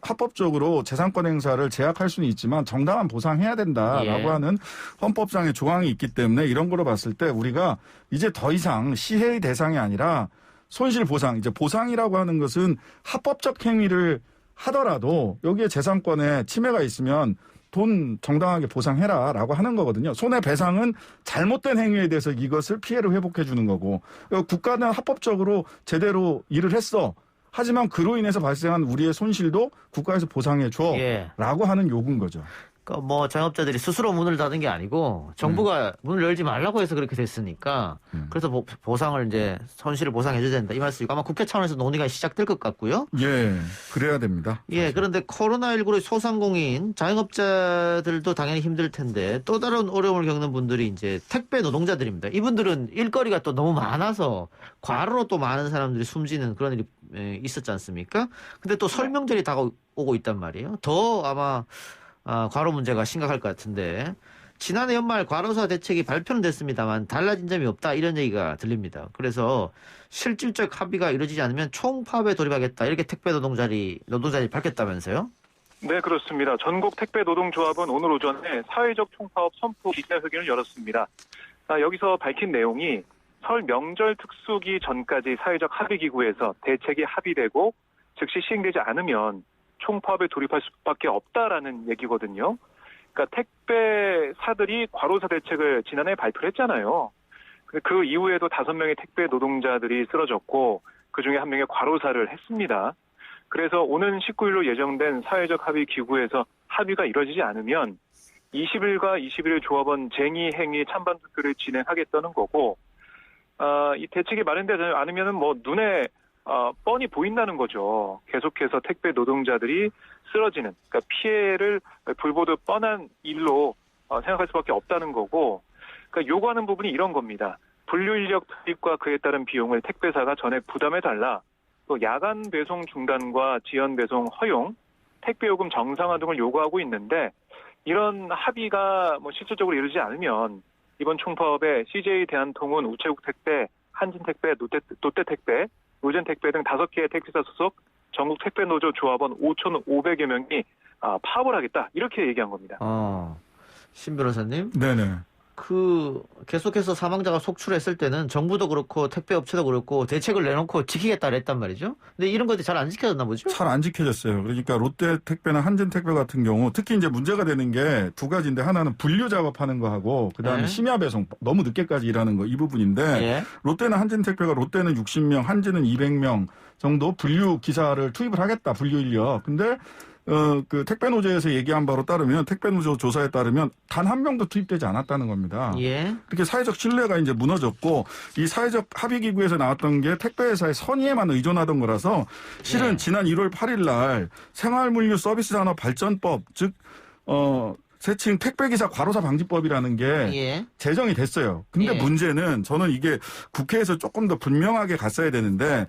합법적으로 재산권 행사를 제약할 수는 있지만 정당한 보상해야 된다라고 하는 헌법상의 조항이 있기 때문에 이런 거로 봤을 때 우리가 이제 더 이상 시혜의 대상이 아니라 손실보상, 이제 보상이라고 하는 것은 합법적 행위를 하더라도 여기에 재산권에 침해가 있으면 돈 정당하게 보상해라라고 하는 거거든요. 손해배상은 잘못된 행위에 대해서 이것을 피해를 회복해 주는 거고 국가는 합법적으로 제대로 일을 했어. 하지만 그로 인해서 발생한 우리의 손실도 국가에서 보상해 줘라고 하는 요구인 거죠. 그러니까 뭐 자영업자들이 스스로 문을 닫은 게 아니고 정부가 문을 열지 말라고 해서 그렇게 됐으니까 그래서 보상을 이제 손실을 보상해 줘야 된다 이 말씀이고 아마 국회 차원에서 논의가 시작될 것 같고요. 예, 그래야 됩니다. 예, 그런데 코로나19로 소상공인 자영업자들도 당연히 힘들 텐데 또 다른 어려움을 겪는 분들이 이제 택배 노동자들입니다. 이분들은 일거리가 또 너무 많아서 과로로 또 많은 사람들이 숨지는 그런 일이 있었지 않습니까? 근데 또 설명절이 다가오고 있단 말이에요. 더 아마 과로 문제가 심각할 것 같은데 지난해 연말 과로사 대책이 발표는 됐습니다만 달라진 점이 없다 이런 얘기가 들립니다. 그래서 실질적 합의가 이루어지지 않으면 총파업에 돌입하겠다 이렇게 택배 노동자들이 밝혔다면서요? 네, 그렇습니다. 전국 택배 노동조합은 오늘 오전에 사회적 총파업 선포 기자회견을 열었습니다. 여기서 밝힌 내용이 설 명절 특수기 전까지 사회적 합의기구에서 대책이 합의되고 즉시 시행되지 않으면 총파업에 돌입할 수밖에 없다라는 얘기거든요. 그러니까 택배사들이 과로사 대책을 지난해 발표를 했잖아요. 그 이후에도 5명의 택배 노동자들이 쓰러졌고 그중에 1명의 과로사를 했습니다. 그래서 오는 19일로 예정된 사회적 합의 기구에서 합의가 이뤄지지 않으면 20일과 21일 조합원 쟁의 행위 찬반 투표를 진행하겠다는 거고 이 대책이 마련되지 않으면은 뭐 눈에 뻔히 보인다는 거죠. 계속해서 택배 노동자들이 쓰러지는, 그러니까 피해를 불보듯 뻔한 일로 생각할 수밖에 없다는 거고, 그러니까 요구하는 부분이 이런 겁니다. 분류인력 투입과 그에 따른 비용을 택배사가 전액 부담해달라. 또 야간 배송 중단과 지연 배송 허용, 택배 요금 정상화 등을 요구하고 있는데 이런 합의가 실질적으로 이루어지지 않으면 이번 총파업에 CJ 대한통운, 우체국 택배, 한진택배, 롯데택배, 노젠택배 등 5개의 택시사 소속 전국 택배노조 조합원 5,500여 명이 파업을 하겠다 이렇게 얘기한 겁니다. 신 변호사님. 네네. 계속해서 사망자가 속출했을 때는 정부도 그렇고 택배업체도 그렇고 대책을 내놓고 지키겠다 그랬단 말이죠. 근데 이런 것들이 잘 안 지켜졌나 보죠? 잘 안 지켜졌어요. 그러니까 롯데택배나 한진택배 같은 경우 특히 이제 문제가 되는 게 두 가지인데 하나는 분류 작업하는 거하고 그다음에 네. 심야 배송 너무 늦게까지 일하는 거 이 부분인데 예. 롯데나 한진택배가 롯데는 60명, 한진은 200명 정도 분류 기사를 투입을 하겠다. 분류 인력. 근데 그 택배노조에서 얘기한 바로 따르면 택배노조 조사에 따르면 단 한 명도 투입되지 않았다는 겁니다. 예. 그렇게 사회적 신뢰가 이제 무너졌고 이 사회적 합의기구에서 나왔던 게 택배회사의 선의에만 의존하던 거라서 실은 예. 지난 1월 8일 날 생활물류 서비스산업 발전법 즉 세칭 택배기사 과로사 방지법이라는 게 예. 제정이 됐어요. 근데 예. 문제는 저는 이게 국회에서 조금 더 분명하게 갔어야 되는데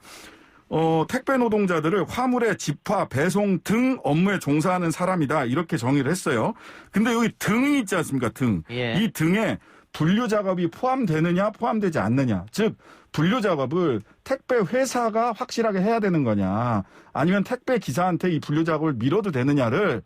택배 노동자들을 화물의 집화, 배송 등 업무에 종사하는 사람이다. 이렇게 정의를 했어요. 근데 여기 등이 있지 않습니까? 등. 예. 이 등에 분류 작업이 포함되느냐, 포함되지 않느냐. 즉, 분류 작업을 택배 회사가 확실하게 해야 되는 거냐. 아니면 택배 기사한테 이 분류 작업을 밀어도 되느냐를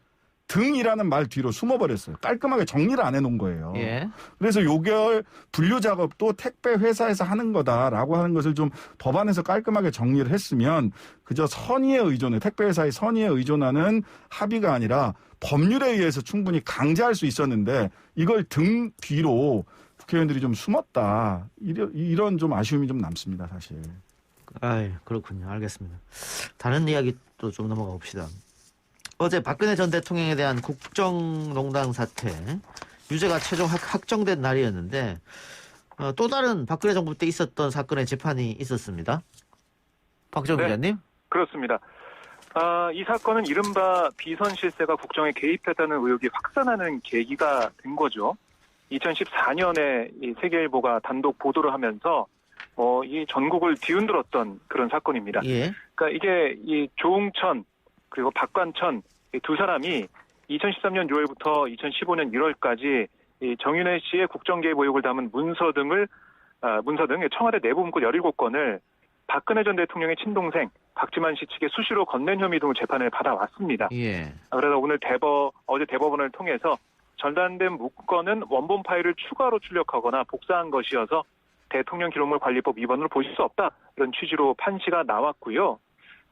등이라는 말 뒤로 숨어버렸어요. 깔끔하게 정리를 안 해놓은 거예요. 예. 그래서 요결 분류 작업도 택배 회사에서 하는 거다라고 하는 것을 좀 법안에서 깔끔하게 정리를 했으면 그저 선의에 의존해 택배 회사의 선의에 의존하는 합의가 아니라 법률에 의해서 충분히 강제할 수 있었는데 이걸 등 뒤로 국회의원들이 좀 숨었다. 이런 좀 아쉬움이 좀 남습니다, 사실. 그렇군요. 알겠습니다. 다른 이야기 또 좀 넘어가 봅시다. 어제 박근혜 전 대통령에 대한 국정농단 사태 유죄가 최종 확정된 날이었는데 또 다른 박근혜 정부 때 있었던 사건의 재판이 있었습니다. 박정 기자님? 그렇습니다. 이 사건은 이른바 비선 실세가 국정에 개입했다는 의혹이 확산하는 계기가 된 거죠. 2014년에 이 세계일보가 단독 보도를 하면서 이 전국을 뒤흔들었던 그런 사건입니다. 예. 그러니까 이게 이 조응천 그리고 박관천 이 두 사람이 2013년 6월부터 2015년 1월까지 이 정윤회 씨의 국정 개입 의혹을 담은 문서 등 청와대 내부 문건 17건을 박근혜 전 대통령의 친동생 박지만 씨 측에 수시로 건넨 혐의 등을 재판을 받아왔습니다. 예. 그래서 어제 대법원을 통해서 전단된 문건은 원본 파일을 추가로 출력하거나 복사한 것이어서 대통령 기록물 관리법 위반으로 보실 수 없다. 이런 취지로 판시가 나왔고요.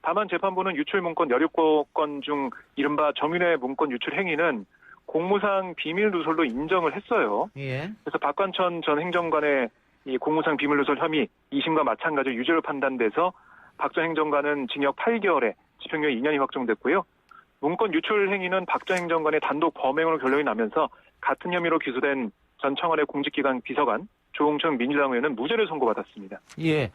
다만 재판부는 유출 문건 17건 중 이른바 정윤회 문건 유출 행위는 공무상 비밀 누설로 인정을 했어요. 예. 그래서 박관천 전 행정관의 이 공무상 비밀 누설 혐의 2심과 마찬가지로 유죄로 판단돼서 박 전 행정관은 징역 8개월에 집행유예 2년이 확정됐고요. 문건 유출 행위는 박 전 행정관의 단독 범행으로 결론이 나면서 같은 혐의로 기소된 전 청와대 공직기관 비서관 조응천 민주당 의원은 무죄를 선고받았습니다. 예.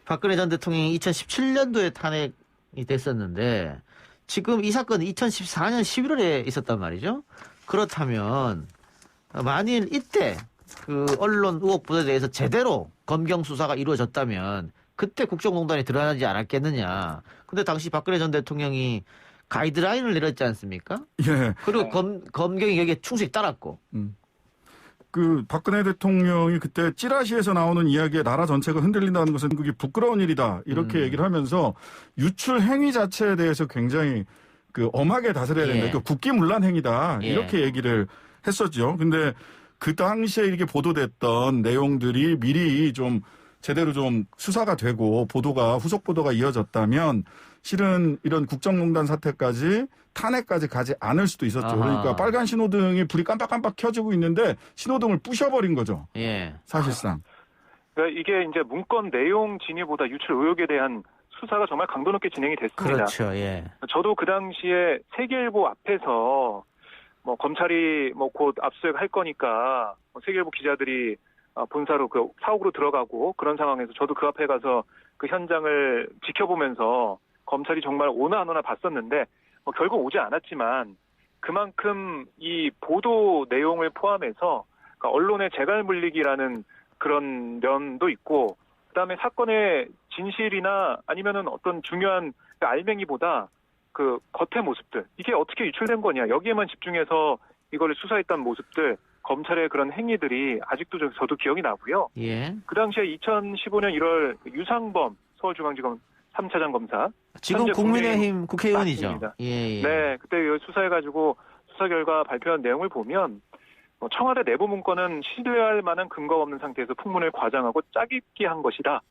박근혜 전 대통령이 2017년도에 탄핵이 됐었는데 지금 이 사건은 2014년 11월에 있었단 말이죠. 그렇다면 만일 이때 그 언론 의혹 보도에 대해서 제대로 검경 수사가 이루어졌다면 그때 국정농단이 드러나지 않았겠느냐. 근데 당시 박근혜 전 대통령이 가이드라인을 내렸지 않습니까? 예. 그리고 검경이 여기에 충실히 따랐고. 그 박근혜 대통령이 그때 찌라시에서 나오는 이야기에 나라 전체가 흔들린다는 것은 그게 부끄러운 일이다 이렇게 얘기를 하면서 유출 행위 자체에 대해서 굉장히 그 엄하게 다스려야 된다. 예. 그 국기문란 행위다 예. 이렇게 얘기를 했었죠. 근데 그 당시에 이렇게 보도됐던 내용들이 미리 좀 제대로 좀 수사가 되고 보도가 후속 보도가 이어졌다면 실은 이런 국정농단 사태까지 탄핵까지 가지 않을 수도 있었죠. 아하. 그러니까 빨간 신호등이 불이 깜빡깜빡 켜지고 있는데 신호등을 부셔버린 거죠. 예. 사실상. 그러니까 이게 이제 문건 내용 진위보다 유출 의혹에 대한 수사가 정말 강도 높게 진행이 됐습니다. 그렇죠. 예. 저도 그 당시에 세계일보 앞에서 검찰이 곧 압수수색 할 거니까 세계일보 기자들이 본사로 그 사옥으로 들어가고 그런 상황에서 저도 그 앞에 가서 그 현장을 지켜보면서 검찰이 정말 오나 안 오나 봤었는데 결국 오지 않았지만 그만큼 이 보도 내용을 포함해서 그러니까 언론의 재갈 물리기라는 그런 면도 있고 그다음에 사건의 진실이나 아니면은 어떤 중요한 알맹이보다 그 겉의 모습들 이게 어떻게 유출된 거냐 여기에만 집중해서 이걸 수사했던 모습들 검찰의 그런 행위들이 아직도 저도 기억이 나고요. 예. 그 당시에 2015년 1월 유상범 서울중앙지검 3차장 검사 지금 국민의힘 국회의원이죠. 맞습니다. 예. 네, 그때 수사해가지고 수사 결과 발표한 내용을 보면 청와대 내부 문건은 신뢰할 만한 근거가 없는 상태에서 풍문을 과장하고 짜깁기 한 것이다.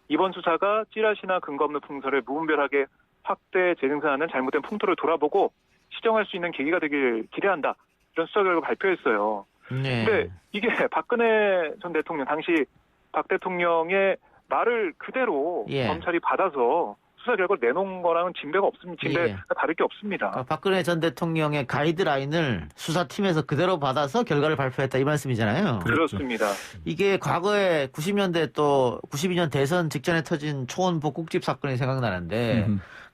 이번 수사가 찌라시나 근거 없는 풍설을 무분별하게 확대 재생산하는 잘못된 풍토를 돌아보고 시정할 수 있는 계기가 되길 기대한다. 이런 수사 결과 발표했어요. 네. 근데 이게 박근혜 전 대통령 당시 박 대통령의 말을 그대로 검찰이 받아서 수사 결과를 내놓은 거랑은 진배가 없습니다. 진배가 다를 게 없습니다. 그러니까 박근혜 전 대통령의 가이드라인을 수사팀에서 그대로 받아서 결과를 발표했다 이 말씀이잖아요. 그렇습니다. 이게 과거에 90년대 또 92년 대선 직전에 터진 초원 복국집 사건이 생각나는데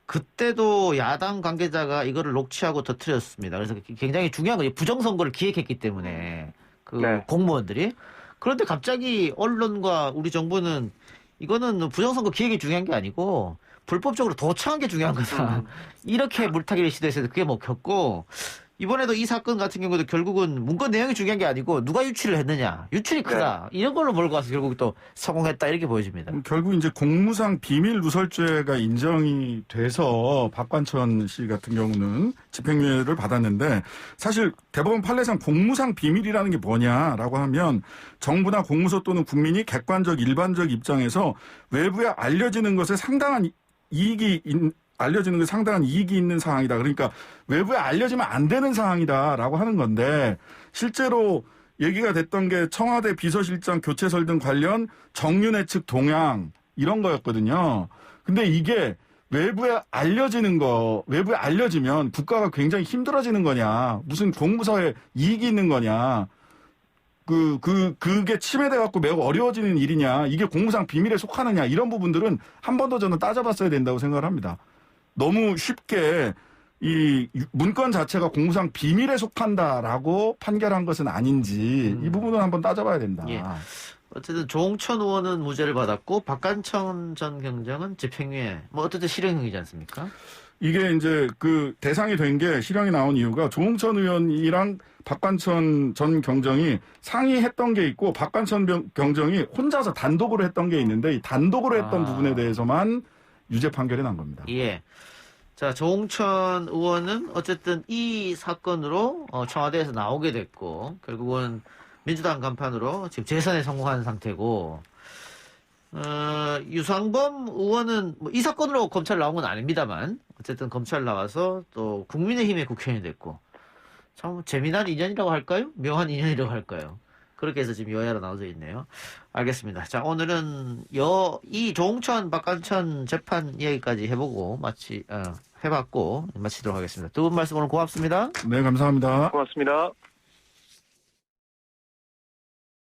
그때도 야당 관계자가 이거를 녹취하고 터뜨렸습니다. 그래서 굉장히 중요한 거죠. 부정선거를 기획했기 때문에 공무원들이. 그런데 갑자기 언론과 우리 정부는 이거는 부정선거 기획이 중요한 게 아니고 불법적으로 도청한 게 중요한 거다. 이렇게 물타기를 시도해서 그게 먹혔고 이번에도 이 사건 같은 경우도 결국은 문건 내용이 중요한 게 아니고 누가 유출을 했느냐. 유출이 크다. 이런 걸로 몰고 와서 결국 또 성공했다 이렇게 보여집니다. 결국 이제 공무상 비밀 누설죄가 인정이 돼서 박관천 씨 같은 경우는 집행유예를 받았는데 사실 대법원 판례상 공무상 비밀이라는 게 뭐냐라고 하면 정부나 공무소 또는 국민이 객관적 일반적 입장에서 외부에 알려지는 것에 상당한 이익이 알려지는 게 상당한 이익이 있는 사항이다. 그러니까 외부에 알려지면 안 되는 사항이다라고 하는 건데 실제로 얘기가 됐던 게 청와대 비서실장 교체설 등 관련 정윤회 측 동향 이런 거였거든요. 근데 이게 외부에 알려지는 거, 외부에 알려지면 국가가 굉장히 힘들어지는 거냐, 무슨 공무서에 이익이 있는 거냐, 그게 침해돼 갖고 매우 어려워지는 일이냐, 이게 공무상 비밀에 속하느냐, 이런 부분들은 한 번 더 저는 따져봤어야 된다고 생각을 합니다. 너무 쉽게 이 문건 자체가 공무상 비밀에 속한다라고 판결한 것은 아닌지 이 부분은 한번 따져봐야 된다. 예. 어쨌든 조홍천 의원은 무죄를 받았고 박관천 전 경정은 집행유예. 뭐 어쨌든 실형이지 않습니까? 이게 이제 그 대상이 된 게 실형이 나온 이유가 조홍천 의원이랑 박관천 전 경정이 상의했던 게 있고 박관천 경정이 혼자서 단독으로 했던 게 있는데 이 단독으로 했던 부분에 대해서만 유죄 판결이 난 겁니다. 예. 자, 조홍천 의원은 어쨌든 이 사건으로 청와대에서 나오게 됐고 결국은 민주당 간판으로 지금 재선에 성공한 상태고 유상범 의원은 뭐 이 사건으로 검찰 나온 건 아닙니다만 어쨌든 검찰 나와서 또 국민의힘의 국회의원이 됐고 참 재미난 인연이라고 할까요? 묘한 인연이라고 할까요? 그렇게 해서 지금 여야로 나눠져 있네요. 알겠습니다. 자, 오늘은 이 조홍천, 박관천 재판 얘기까지 해보고 해봤고 마치도록 하겠습니다. 두 분 말씀 오늘 고맙습니다. 네, 감사합니다. 고맙습니다.